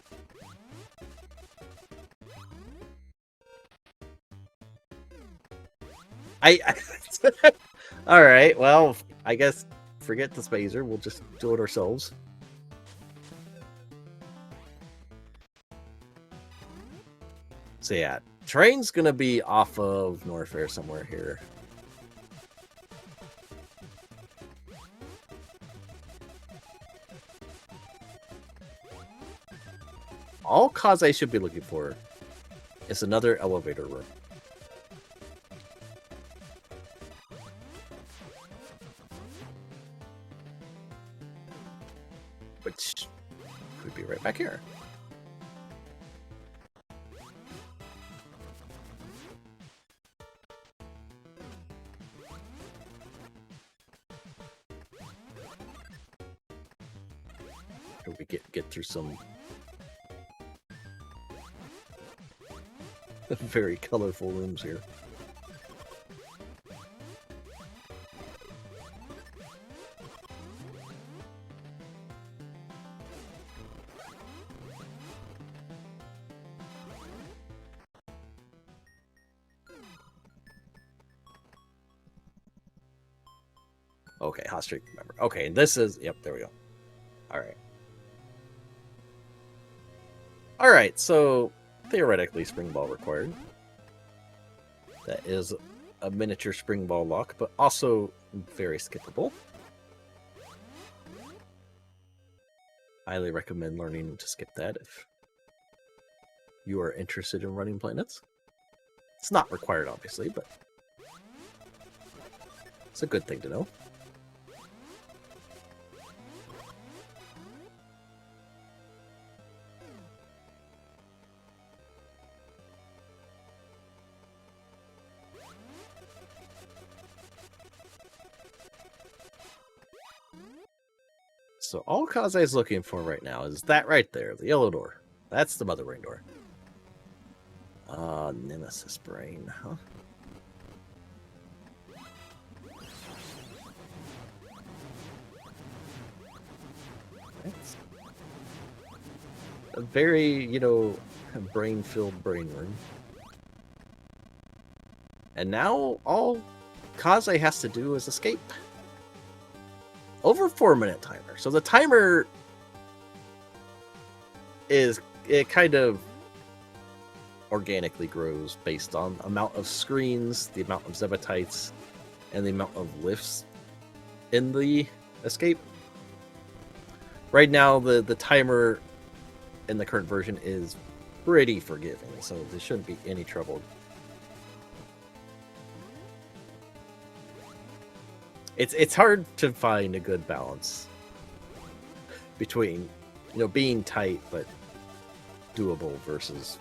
Alright, well, I guess forget the spazer. We'll just do it ourselves. So yeah, train's gonna be off of Norfair somewhere here. all Kaze should be looking for is another elevator room. Which could be right back here. We get through some very colorful rooms here. Okay, Hotstreak, remember. Okay, this is, yep, there we go. All right. All right, so theoretically spring ball required. That is a miniature spring ball lock, but also very skippable. Highly recommend learning to skip that if you are interested in running planets. It's not required, obviously, but it's a good thing to know. So all Kaze is looking for right now is that right there, the yellow door. That's the mother brain door. Nemesis brain, huh? That's a very, you know, brain-filled brain room. And now all Kaze has to do is escape. Over 4-minute timer. So the timer is, it kind of organically grows based on amount of screens, the amount of Zebatites, and the amount of lifts in the escape. Right now, the timer in the current version is pretty forgiving, so there shouldn't be any trouble. It's hard to find a good balance between, you know, being tight but doable versus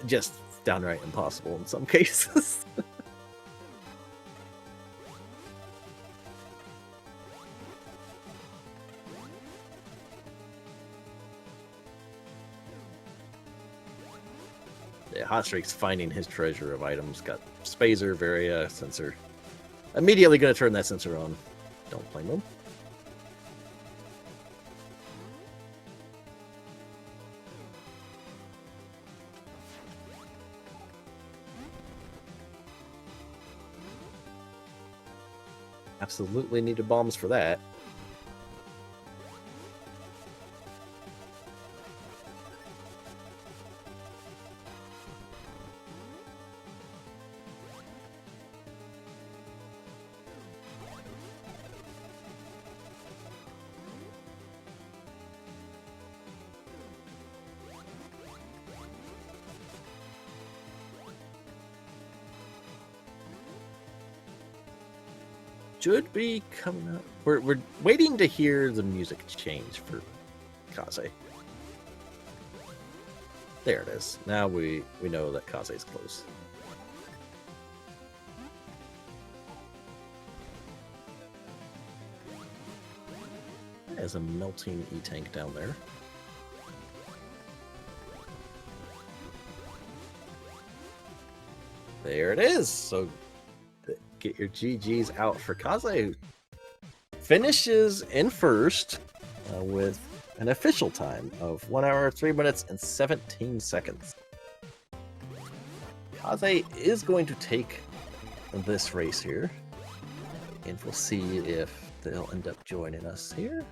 just downright impossible in some cases. Yeah, Hotstreak's finding his treasure of items. Got Spazer, Varia, sensor. Immediately going to turn that sensor on. Don't blame him. Absolutely needed bombs for that. Should be coming up. We're waiting to hear the music change for Kaze. There it is. Now we know that Kaze is close. There's a melting E-tank down there. There it is. So get your GGs out for Kaze, who finishes in first with an official time of 1 hour, 3 minutes, and 17 seconds. Kaze is going to take this race here, and we'll see if they'll end up joining us here.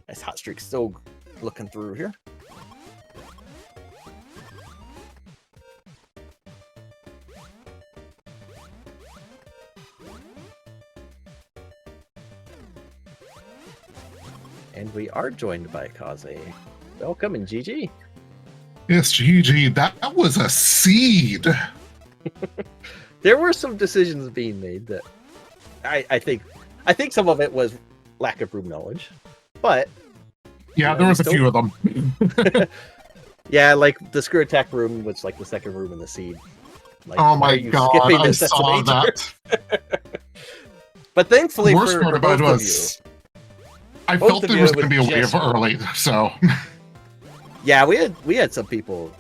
Nice Hotstreak still looking through here. And we are joined by Kaze. Welcome, and GG. Yes, GG. That was a seed. There were some decisions being made that I think some of it was lack of room knowledge, but yeah, there was a few of them. Yeah, like the screw attack room was like the second room in the seed. Like, oh my god, I saw that. But thankfully, the worst part about it was I felt there was going to be a wave early, so. Yeah, we had some people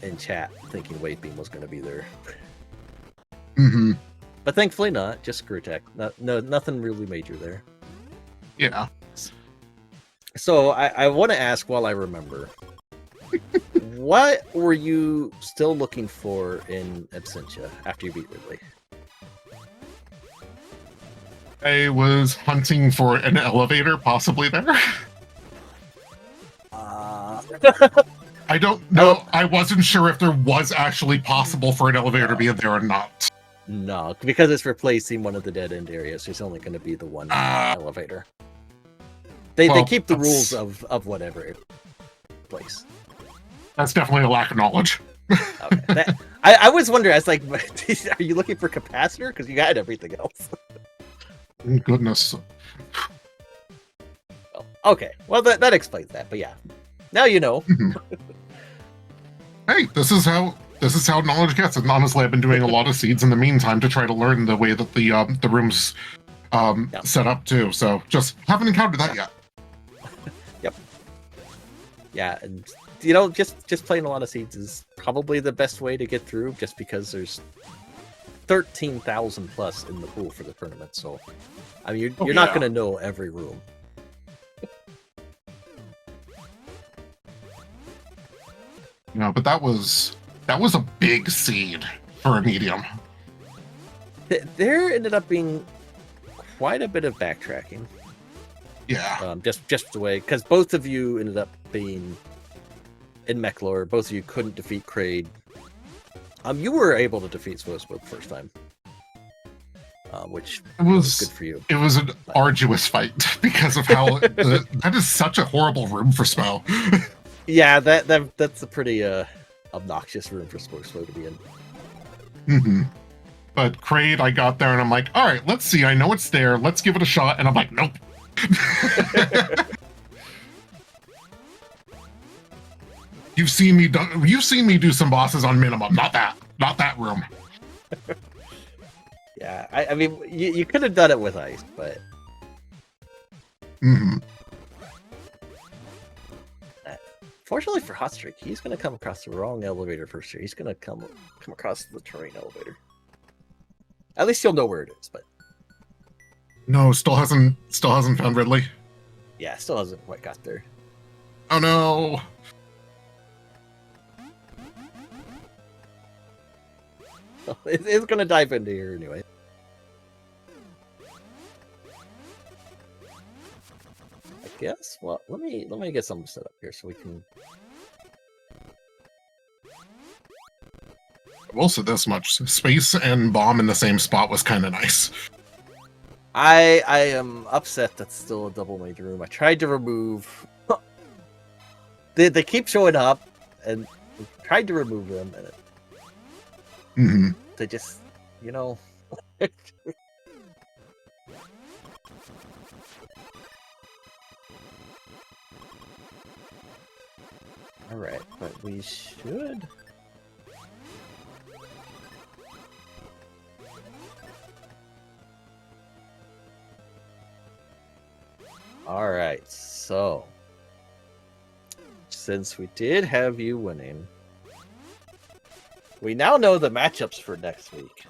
in chat thinking wave beam was going to be there. Mm-hmm. But thankfully not. Just screw attack. No, nothing really major there. Yeah. So I want to ask while I remember. What were you still looking for in Absentia after you beat Ridley? I was hunting for an elevator, possibly there. I don't know. I wasn't sure if there was actually possible for an elevator to be there or not. No, because it's replacing one of the dead end areas. There's only going to be the one elevator. They keep the rules of whatever place. That's definitely a lack of knowledge. Okay. I was wondering. I was like, are you looking for capacitor? Because you got everything else. Goodness. Well, okay. Well, that explains that. But yeah, now you know. Hey, this is how knowledge gets. And honestly, I've been doing a lot of seeds in the meantime to try to learn the way that the room's set up too. So just haven't encountered that yet. Yep. Yeah, and you know, just playing a lot of seeds is probably the best way to get through, just because there's 13,000 plus in the pool for the tournament. So, I mean, you're not going to know every room. No, but that was a big seed for a medium. There ended up being quite a bit of backtracking. Yeah. Just the way, because both of you ended up being in Mechlor. Both of you couldn't defeat Kraid. You were able to defeat Swisswood the first time, which was good for you. It was an arduous fight because of how that is such a horrible room for Smo. Yeah, that's a pretty obnoxious room for Swisswood to be in. Mm-hmm. But Kraid, I got there and I'm like, all right, let's see. I know it's there. Let's give it a shot. And I'm like, nope. You've seen me do some bosses on minimum, not that room. Yeah, I mean, you could have done it with ice, but fortunately for Hotstreak, he's going to come across the wrong elevator first year. He's going to come across the terrain elevator. At least you'll know where it is, but no, still hasn't found Ridley. Yeah, still hasn't quite got there. Oh no. It's gonna dive into here anyway. I guess. Well, let me get something set up here so we can. I will say this much: space and bomb in the same spot was kind of nice. I am upset that's still a double major room. I tried to remove. They keep showing up, and we tried to remove them, and they just, you know. All right, but we should. All right, so since we did have you winning, we now know the matchups for next week.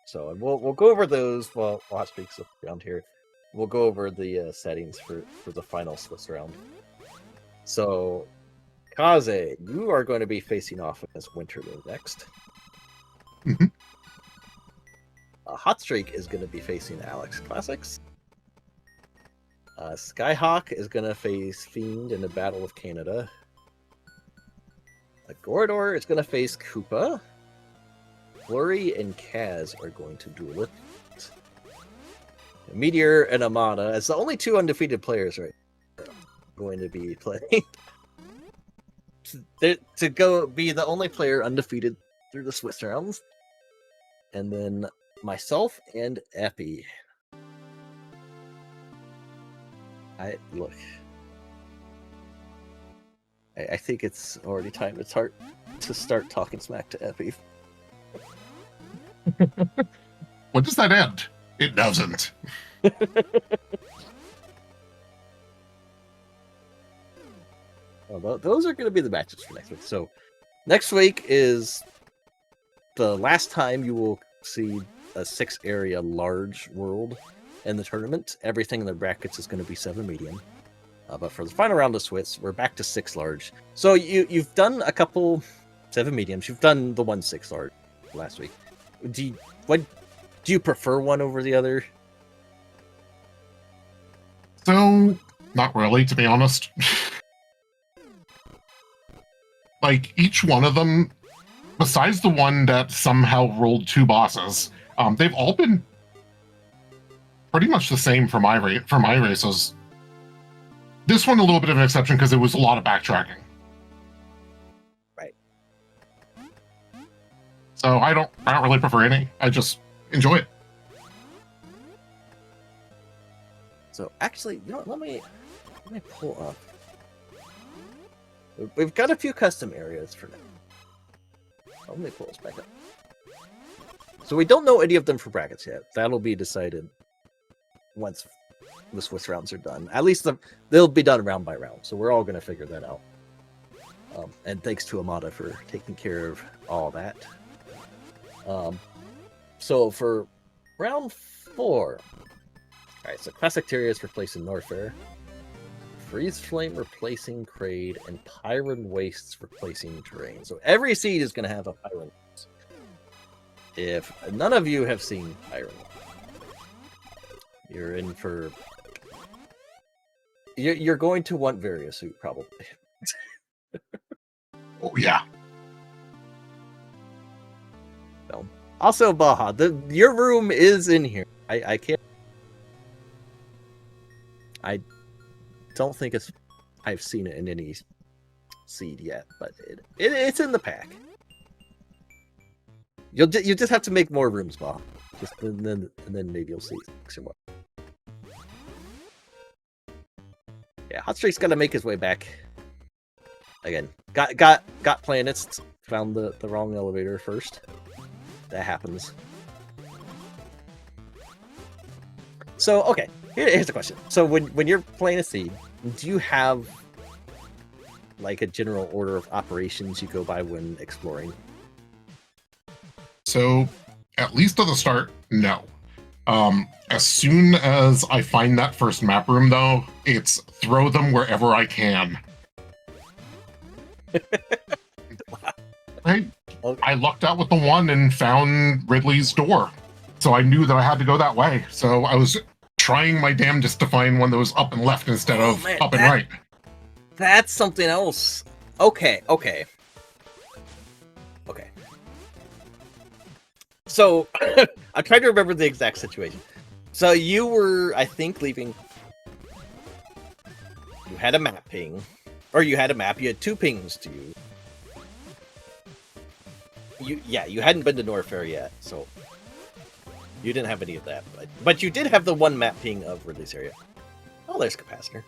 So we'll go over those while Hotstreak's around here. We'll go over the settings for the final Swiss round. So, Kaze, you are going to be facing off against Winterlude next. Hotstreak is going to be facing Alex Classics. Skyhawk is going to face Fiend in the Battle of Canada. Gorodor is going to face Koopa. Flurry and Kaze are going to duel it. Meteor and Amada as the only two undefeated players right now. going to be playing to go be the only player undefeated through the Swiss rounds, and then myself and Epi. I think it's already time to start talking smack to Epi. When does that end? It doesn't. Well, those are going to be the matches for next week. So next week is the last time you will see a 6-area large world in the tournament. Everything in the brackets is going to be 7 medium. But for the final round of Swiss, we're back to 6 large. So you've done a couple 7 mediums. You've done the 1 6 large last week. Do you prefer one over the other? So, not really, to be honest. Like, each one of them, besides the one that somehow rolled 2 bosses, they've all been pretty much the same for my races. This one a little bit of an exception because it was a lot of backtracking. Right. So I don't really prefer any. I just enjoy it. So actually, you know, let me pull up. We've got a few custom areas for now. Let me pull this back up. So we don't know any of them for brackets yet. That'll be decided once the Swiss rounds are done. At least they'll be done round by round. So we're all going to figure that out. And thanks to Amada for taking care of all that. So for round 4, all right. So classic Terriers replacing Norfair. Freeze Flame replacing Kraid, and Pyron Wastes replacing Terrain. So every seed is going to have a Pyron Waste. If none of you have seen Pyron, you're in for... You're going to want Variasuit, probably. Oh, yeah. No. Also, Baja, your room is in here. I can't... I don't think I've seen it in any seed yet, but it's in the pack. You just have to make more rooms, Bob. And then maybe you'll see some more. Yeah, Hotstreak's got to make his way back. Again, got planets. Found the wrong elevator first. That happens. So okay, here's the question. So when you're playing a seed, do you have like a general order of operations you go by when exploring? So, at least at the start, no. As soon as I find that first map room, though, it's throw them wherever I can. Okay. I lucked out with the one and found Ridley's door. So I knew that I had to go that way. So I was trying my damnedest to find one that was up and left instead of up and right. That's something else. Okay. So, I'm trying to remember the exact situation. So you were, I think, leaving... You had a map ping. Or you had a map, you had 2 pings to you. You hadn't been to Norfair yet, so... You didn't have any of that. But you did have the 1 map ping of Ridley's area. Oh, there's Capacitor.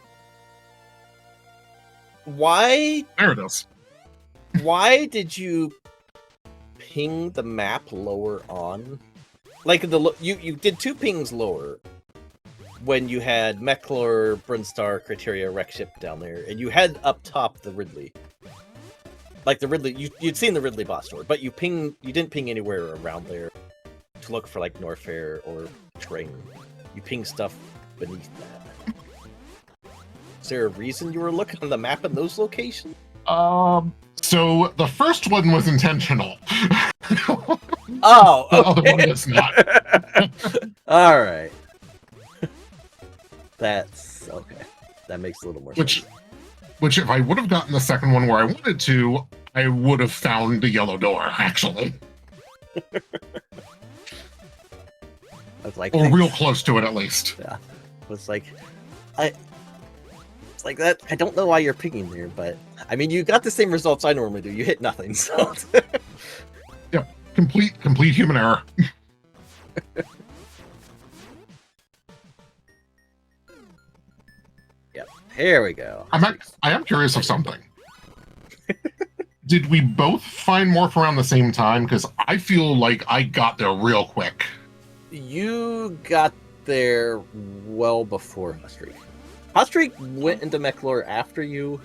Why... There it is. Why did you ping the map lower on? Like, you did 2 pings lower when you had Mechlor, Brunstar, Criteria, Wreck Ship down there, and you had up top the Ridley. Like the Ridley, you'd seen the Ridley boss door, but you didn't ping anywhere around there to look for like Norfair or Terrain. You ping stuff beneath that. Is there a reason you were looking on the map in those locations? So the first one was intentional. Oh, okay. The other one is not. All right. That's okay. That makes a little more sense. Which, if I would have gotten the second one where I wanted to, I would have found the yellow door, actually. I was like, or real close to it, at least. Yeah. It was like, It's like that. I don't know why you're picking there, but I mean, you got the same results I normally do. You hit nothing, so. Yep, complete human error. Yep, here we go. I am curious of something. Did we both find Morph around the same time? Because I feel like I got there real quick. You got there well before Hotstreak. Hotstreak went into Mechlor after you,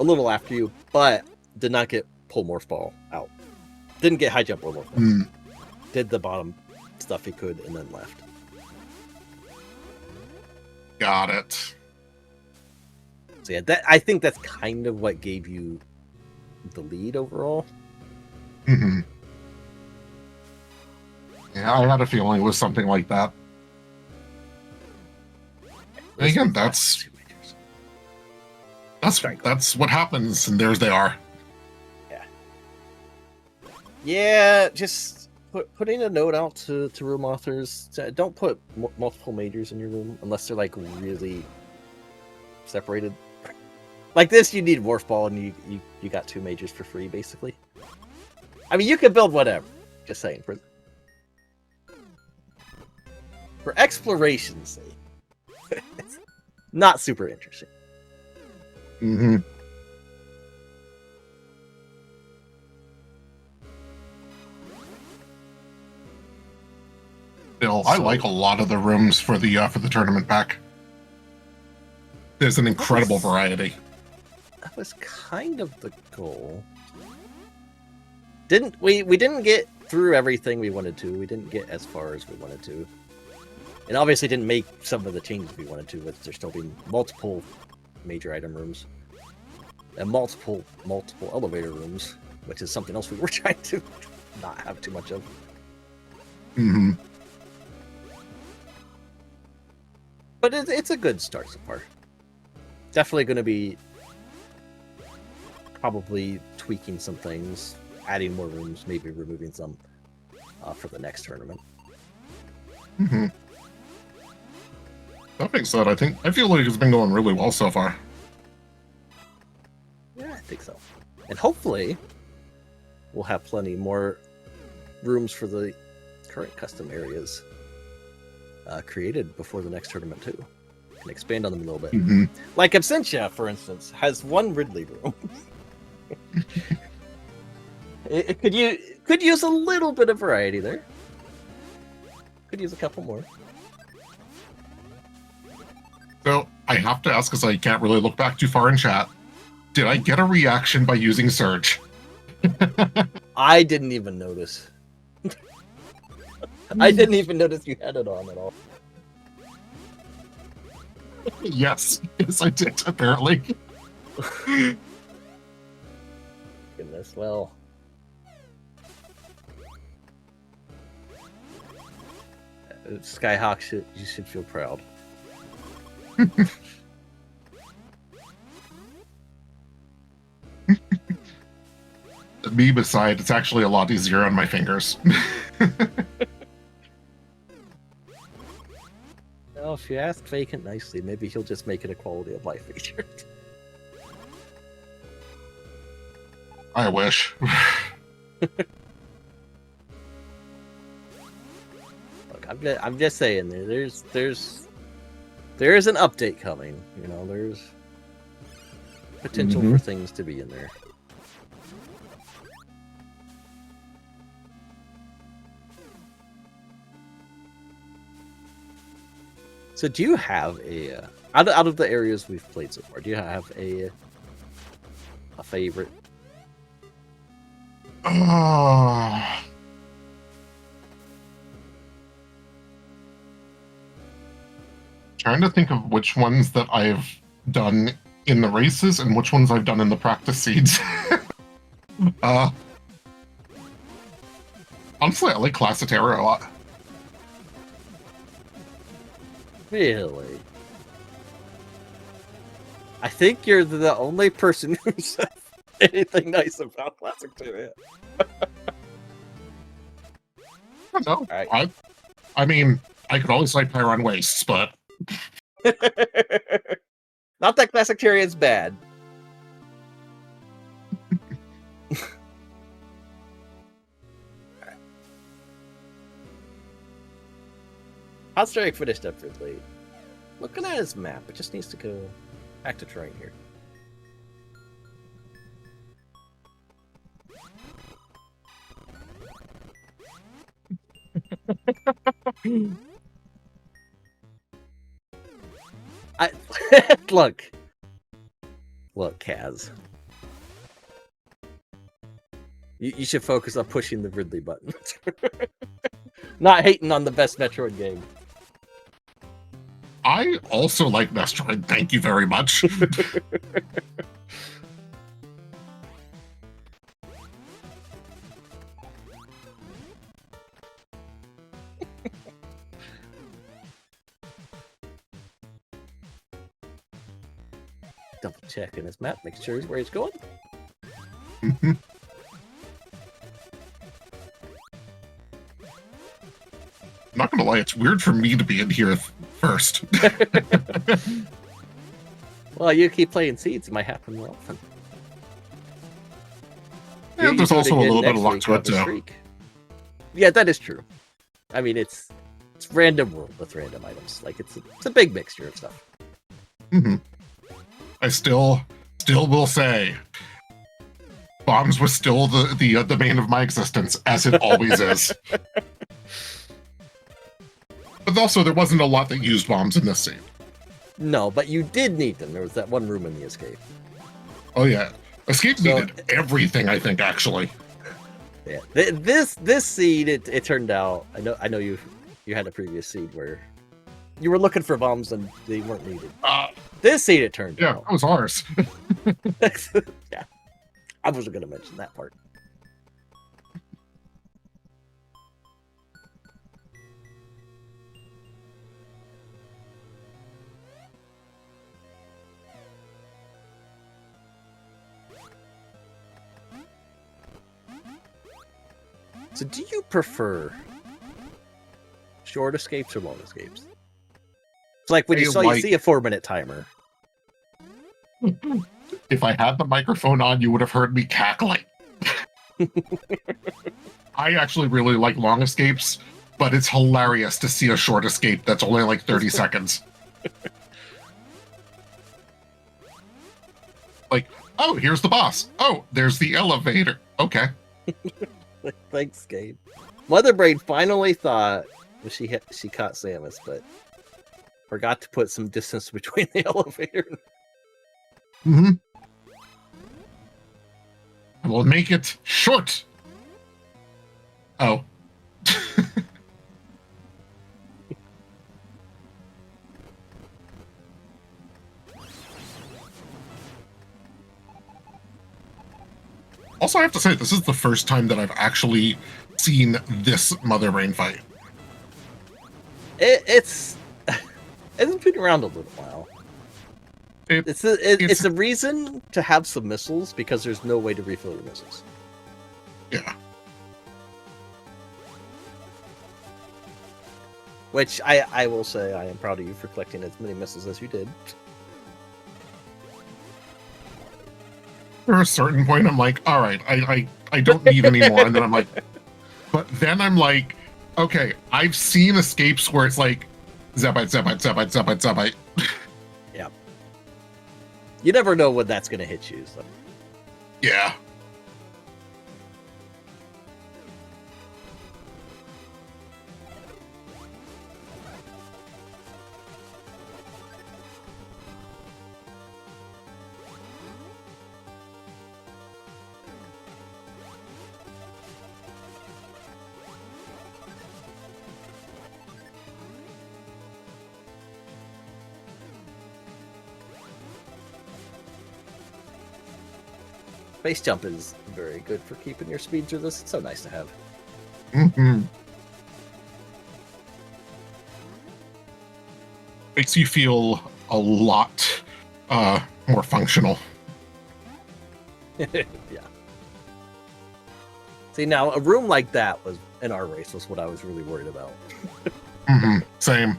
a little after you, but did not get pull Morph Ball out. Didn't get high jump or Morph Ball. Did the bottom stuff he could and then left. Got it. So yeah, I think that's kind of what gave you the lead overall. Mm-hmm. Yeah, I had a feeling it was something like that. And again, that's what happens, and there's they are. Yeah. Yeah, just putting a note out to room authors. Don't put multiple majors in your room unless they're like really separated. Like this, you need Morph Ball, and you got 2 majors for free, basically. I mean, you can build whatever. Just saying. For exploration's sake, it's not super interesting. Mm-hmm. Still, I like a lot of the rooms for the tournament pack. There's an incredible variety. That was kind of the goal. We didn't get through everything we wanted to. We didn't get as far as we wanted to. And obviously didn't make some of the changes we wanted to, with there still being multiple major item rooms. And multiple elevator rooms, which is something else we were trying to not have too much of. Mm-hmm. But it's a good start so far. Definitely going to be probably tweaking some things, adding more rooms, maybe removing some for the next tournament. Mm-hmm. That being said, I feel like it's been going really well so far. Yeah, I think so. And hopefully we'll have plenty more rooms for the current custom areas created before the next tournament too. Can expand on them a little bit. Mm-hmm. Like Absentia, for instance, has 1 Ridley room. it could use a little bit of variety there. Could use a couple more. So I have to ask, because I can't really look back too far in chat. Did I get a reaction by using Surge? I didn't even notice. I didn't even notice you had it on at all. Yes, I did, apparently. Goodness, well. Skyhawk, you should feel proud. Me beside, it's actually a lot easier on my fingers. Well, if you ask Vacant nicely, maybe he'll just make it a quality of life feature. I wish. Look, I'm just saying, there is an update coming. You know, there's potential for things to be in there. So do you have a out of the areas we've played so far, do you have a favorite? Trying to think of which ones that I've done in the races and which ones I've done in the practice seeds. Honestly, I like Classitera a lot. Really? I think you're the only person who said anything nice about Classic 2 yet. No, right. I mean, I could always like Pyron Wastes, but Not that Classic Tyrion's bad. Hotstreak finished up Ridley. Looking at his map, it just needs to go back to terrain here. Look, Kaze. You should focus on pushing the Ridley button. Not hating on the best Metroid game. I also like Metroid. Thank you very much. Double checking his map, make sure he's where he's going. I'm not gonna lie, it's weird for me to be in here first. Well, you keep playing Seeds, it might happen more often. Yeah, there's also a little bit of luck to it too. Yeah, that is true. I mean, it's random world with random items. Like it's a big mixture of stuff. I still will say, bombs was still the bane of my existence, as it always is. But also, there wasn't a lot that used bombs in this scene. No, but you did need them. There was that one room in the escape. Oh yeah, escape needed everything. I think actually. Yeah, this seed it turned out. I know you had a previous seed where you were looking for bombs and they weren't needed. This seed it turned out. Yeah, that was ours. Yeah, I wasn't going to mention that part. So do you prefer short escapes or long escapes? It's like when you see a 4-minute timer. If I had the microphone on, you would have heard me cackling. I actually really like long escapes, but it's hilarious to see a short escape that's only like 30 seconds. Like, oh, here's the boss. Oh, there's the elevator. Okay. Thanks, Gabe. Mother Brain finally thought she caught Samus, but forgot to put some distance between the elevator. We'll make it short. Oh. Also, I have to say, this is the first time that I've actually seen this Mother Brain fight. It's been around a little while. It's a reason to have some missiles because there's no way to refill your missiles. Yeah. Which I will say I am proud of you for collecting as many missiles as you did. At a certain point, I'm like, all right, I don't need any more. And then I'm like, but then I'm like, okay, I've seen escapes where it's like, zabite, zabite, zabite, zabite, zabite. Yeah. You never know when that's going to hit you. So. Yeah. Base jump is very good for keeping your speed through this. It's so nice to have. Makes you feel a lot more functional. Yeah. See, now a room like that was in our race was what I was really worried about. Same.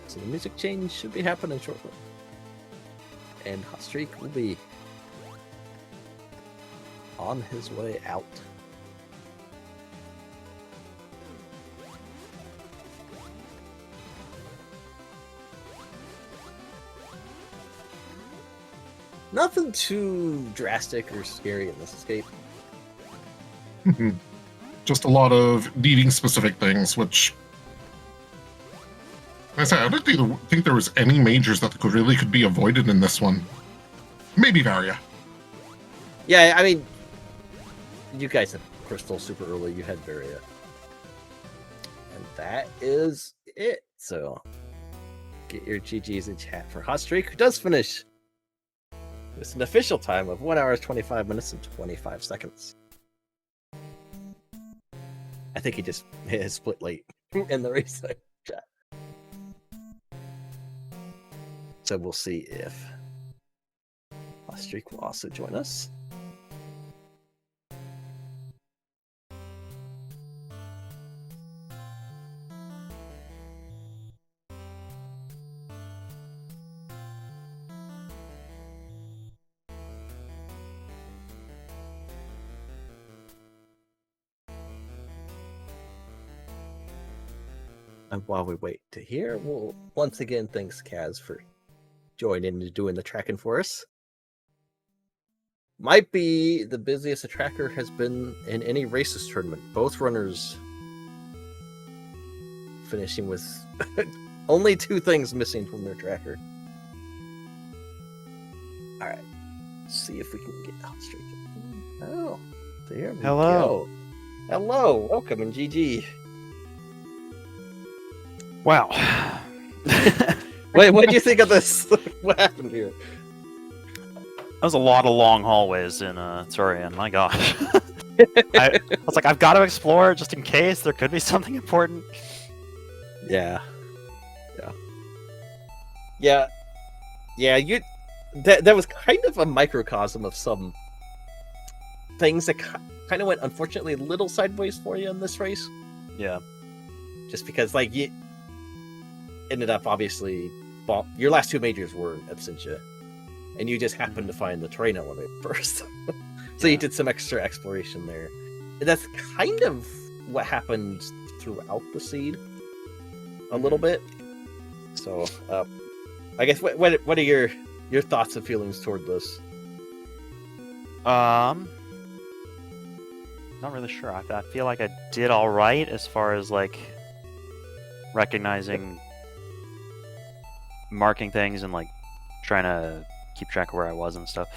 So the music change should be happening shortly. And Hotstreak will be on his way out. Nothing too drastic or scary in this escape. Just a lot of needing specific things, which like I said, I don't think there was any majors that could be avoided in this one. Maybe Varia. Yeah, I mean, you guys had Crystal super early. You had Varia. And that is it. So, get your GGs in chat for Hotstreak, who does finish with an official time of 1 hour, 25 minutes, and 25 seconds. I think he just hit his split late in the race chat. So we'll see if Hotstreak will also join us. And while we wait to hear, we'll once again thanks Kaze for joining and doing the tracking for us. Might be the busiest a tracker has been in any races tournament. Both runners finishing with only 2 things missing from their tracker. All right, see if we can get Hotstreak. Oh, there we go. Hello, welcome and GG. Wow. Wait, what do you think of this? What happened here? That was a lot of long hallways in Turian, my gosh. I was like, I've got to explore just in case there could be something important. Yeah. That was kind of a microcosm of some things that kind of went, unfortunately, a little sideways for you in this race. Yeah. Just because, like, you ended up, obviously, your last 2 majors were in Absentia, and you just happened to find the terrain element first. So you did some extra exploration there. And that's kind of what happened throughout the seed, a little bit. So, I guess, what are your thoughts and feelings toward this? Not really sure. I feel like I did all right as far as like recognizing, marking things, and like trying to keep track of where I was and stuff.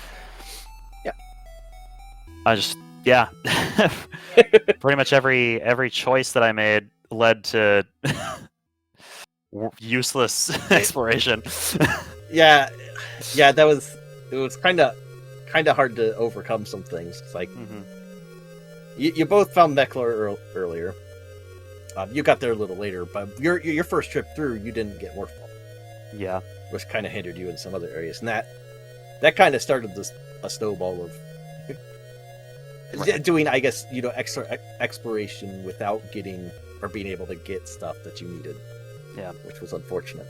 Yeah. Pretty much every choice that I made led to useless exploration. Yeah, it was kind of hard to overcome some things. It's like you both found Meckler earlier. You got there a little later, but your first trip through, you didn't get Morphball. Yeah, which kind of hindered you in some other areas, and that kind of started a snowball of doing, I guess, extra exploration without getting or being able to get stuff that you needed. Yeah, which was unfortunate.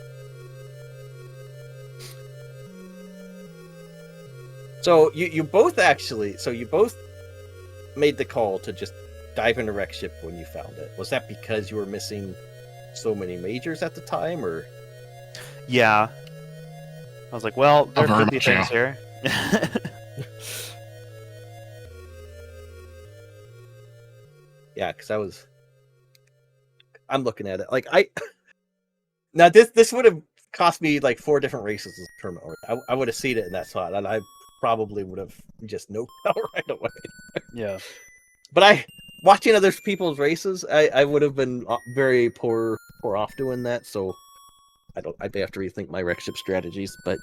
So you both made the call to just dive into Wreck Ship when you found it. Was that because you were missing so many majors at the time, or? Yeah. I was like, well, there could be things here. Yeah, because I'm looking at it like now this would have cost me like 4 different races in the tournament. I would have seen it in that spot, and I probably would have just noped out right away. Yeah. But watching other people's races, I would have been very poor off doing that. So I'd have to rethink my Wreck Ship strategies. But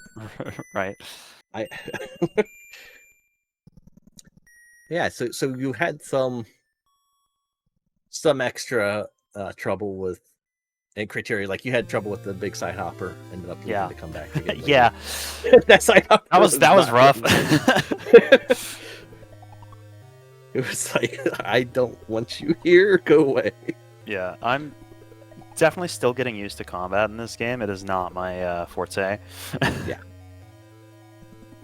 right. Yeah. So you had some extra trouble with and criteria, like you had trouble with the big side hopper, ended up needing to come back again. Yeah. That side hopper that was rough. It was like, I don't want you here, go away. Yeah, I'm definitely still getting used to combat in this game. It is not my forte.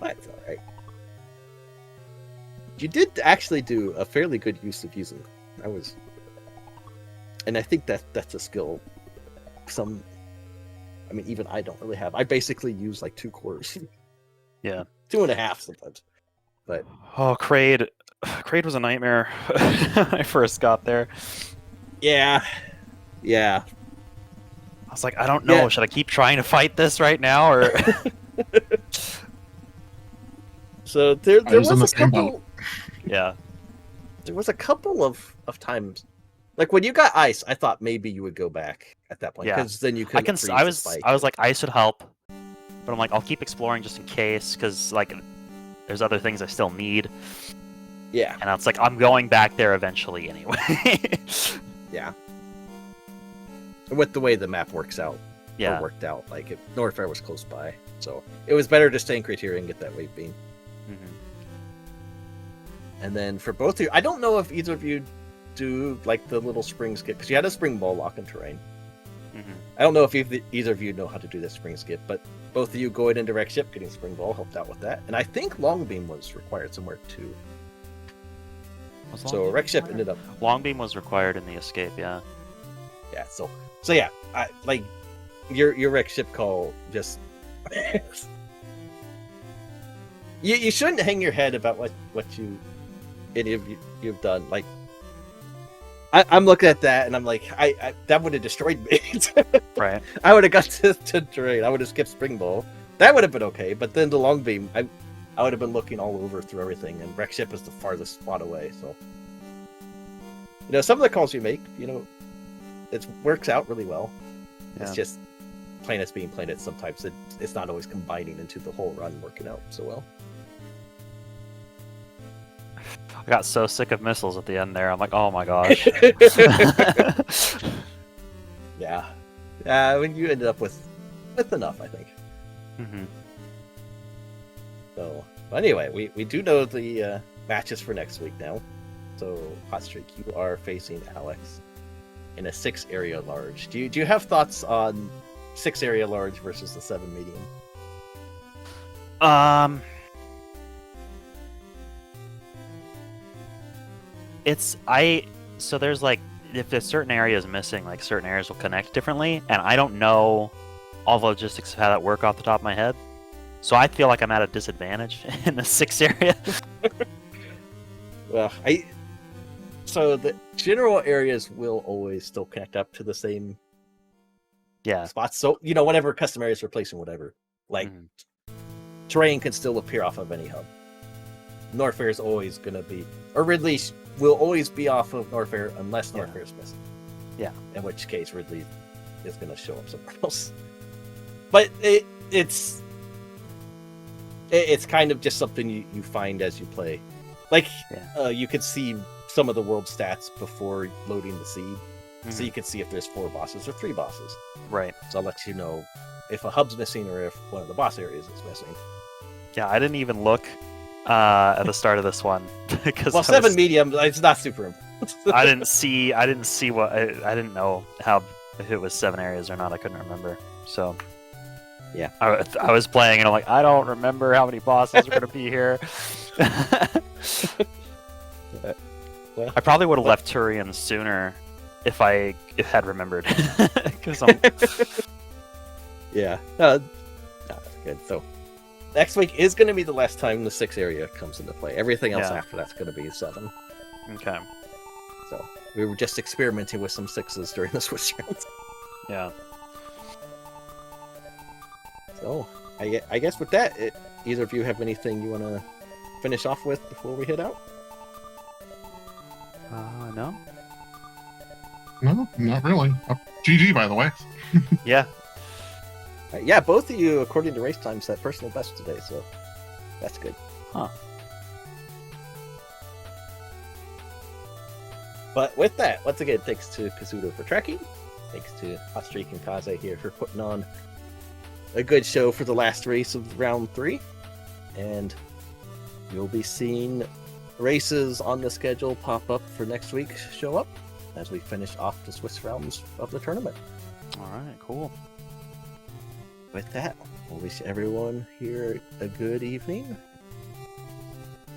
That's all right. You did actually do a fairly good use of using. And I think that's a skill. Even I don't really have. I basically use like 2 cores. Yeah. 2.5 sometimes. But Oh, Kraid was a nightmare when I first got there. yeah. I was like, I don't know. Yeah. Should I keep trying to fight this right now, or? So there was in was the a same couple. Yeah. There was a couple of times, like when you got ice, I thought maybe you would go back at that point Yeah. because then you could. I was like, ice would help, but I'm like, I'll keep exploring just in case, because like, there's other things I still need. Yeah. And it's like, I'm going back there eventually anyway. Yeah. With the way the map works out. Yeah. Or worked out, like if Norfair was close by, so it was better to stay in Criteria and get that wave beam. Mm-hmm. And then for both of you, I don't know if either of you do like the little spring skip because you had a spring ball lock in terrain. Mm-hmm. I don't know if either of you know how to do that spring skip, but both of you going into Wreck Ship, getting spring ball helped out with that. And I think long beam was required somewhere too. So Wreck Ship ended up. Long beam was required in the escape, yeah. Yeah. So yeah, I like your Wreck Ship call just. You shouldn't hang your head about what any of you've done. Like I'm looking at that and I'm like, I that would have destroyed me. Right. I would have got to terrain. I would have skipped spring ball. That would have been okay. But then the long beam, I would have been looking all over through everything, and Wreck Ship is the farthest spot away. So some of the calls you make, it works out really well. Yeah. It's just planets being planets. Sometimes it's not always combining into the whole run working out so well. I got so sick of missiles at the end there. I'm like, oh my gosh. Yeah. When you ended up with enough, I think. Mm-hmm. So, but anyway, we do know the matches for next week now. So, Hotstreak, you are facing Alex in a 6 area large. Do you have thoughts on 6 area large versus the 7 medium? So there's like, if there's certain areas missing, like certain areas will connect differently, and I don't know all the logistics of how that work off the top of my head. So I feel like I'm at a disadvantage in the 6 area. Well, so the general areas will always still connect up to the same spots. So, whatever custom areas replacing whatever. Like, terrain can still appear off of any hub. Norfair is always going to be, or Ridley will always be off of Norfair unless Norfair is missing. Yeah. In which case, Ridley is going to show up somewhere else. But it's kind of just something you find as you play. Like, you could see some of the world stats before loading the seed. So you can see if there's 4 bosses or 3 bosses. Right. So I'll let you know if a hub's missing or if one of the boss areas is missing. Yeah, I didn't even look at the start of this one because 7 medium, it's not super important. I didn't see what I didn't know if it was 7 areas or not. I couldn't remember. So yeah, I was playing and I'm like, I don't remember how many bosses are going to be here. Well, I probably would have left Turian sooner if I had remembered. Because I'm... Yeah. Good. So next week is going to be the last time the 6 area comes into play. Everything else after that's going to be 7. Okay. So we were just experimenting with some 6s during the Swiss rounds. Yeah. So I guess with that, either of you have anything you want to finish off with before we head out? No. No, not really. GG, by the way. Yeah. Yeah, both of you, according to race time, set personal best today, so that's good. Huh. But with that, once again, thanks to Kazuto for tracking. Thanks to Hotstreak and Kaze here for putting on a good show for the last race of round 3. And you'll be seeing races on the schedule pop up for next week show up as we finish off the Swiss rounds of the tournament. All right, cool. With that, we'll wish everyone here a good evening.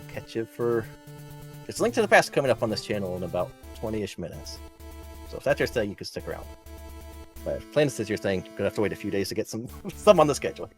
Catch you for... There's Link to the Past coming up on this channel in about 20-ish minutes. So if that's your thing, you can stick around. But if Planet says you're saying, you're going to have to wait a few days to get some on the schedule.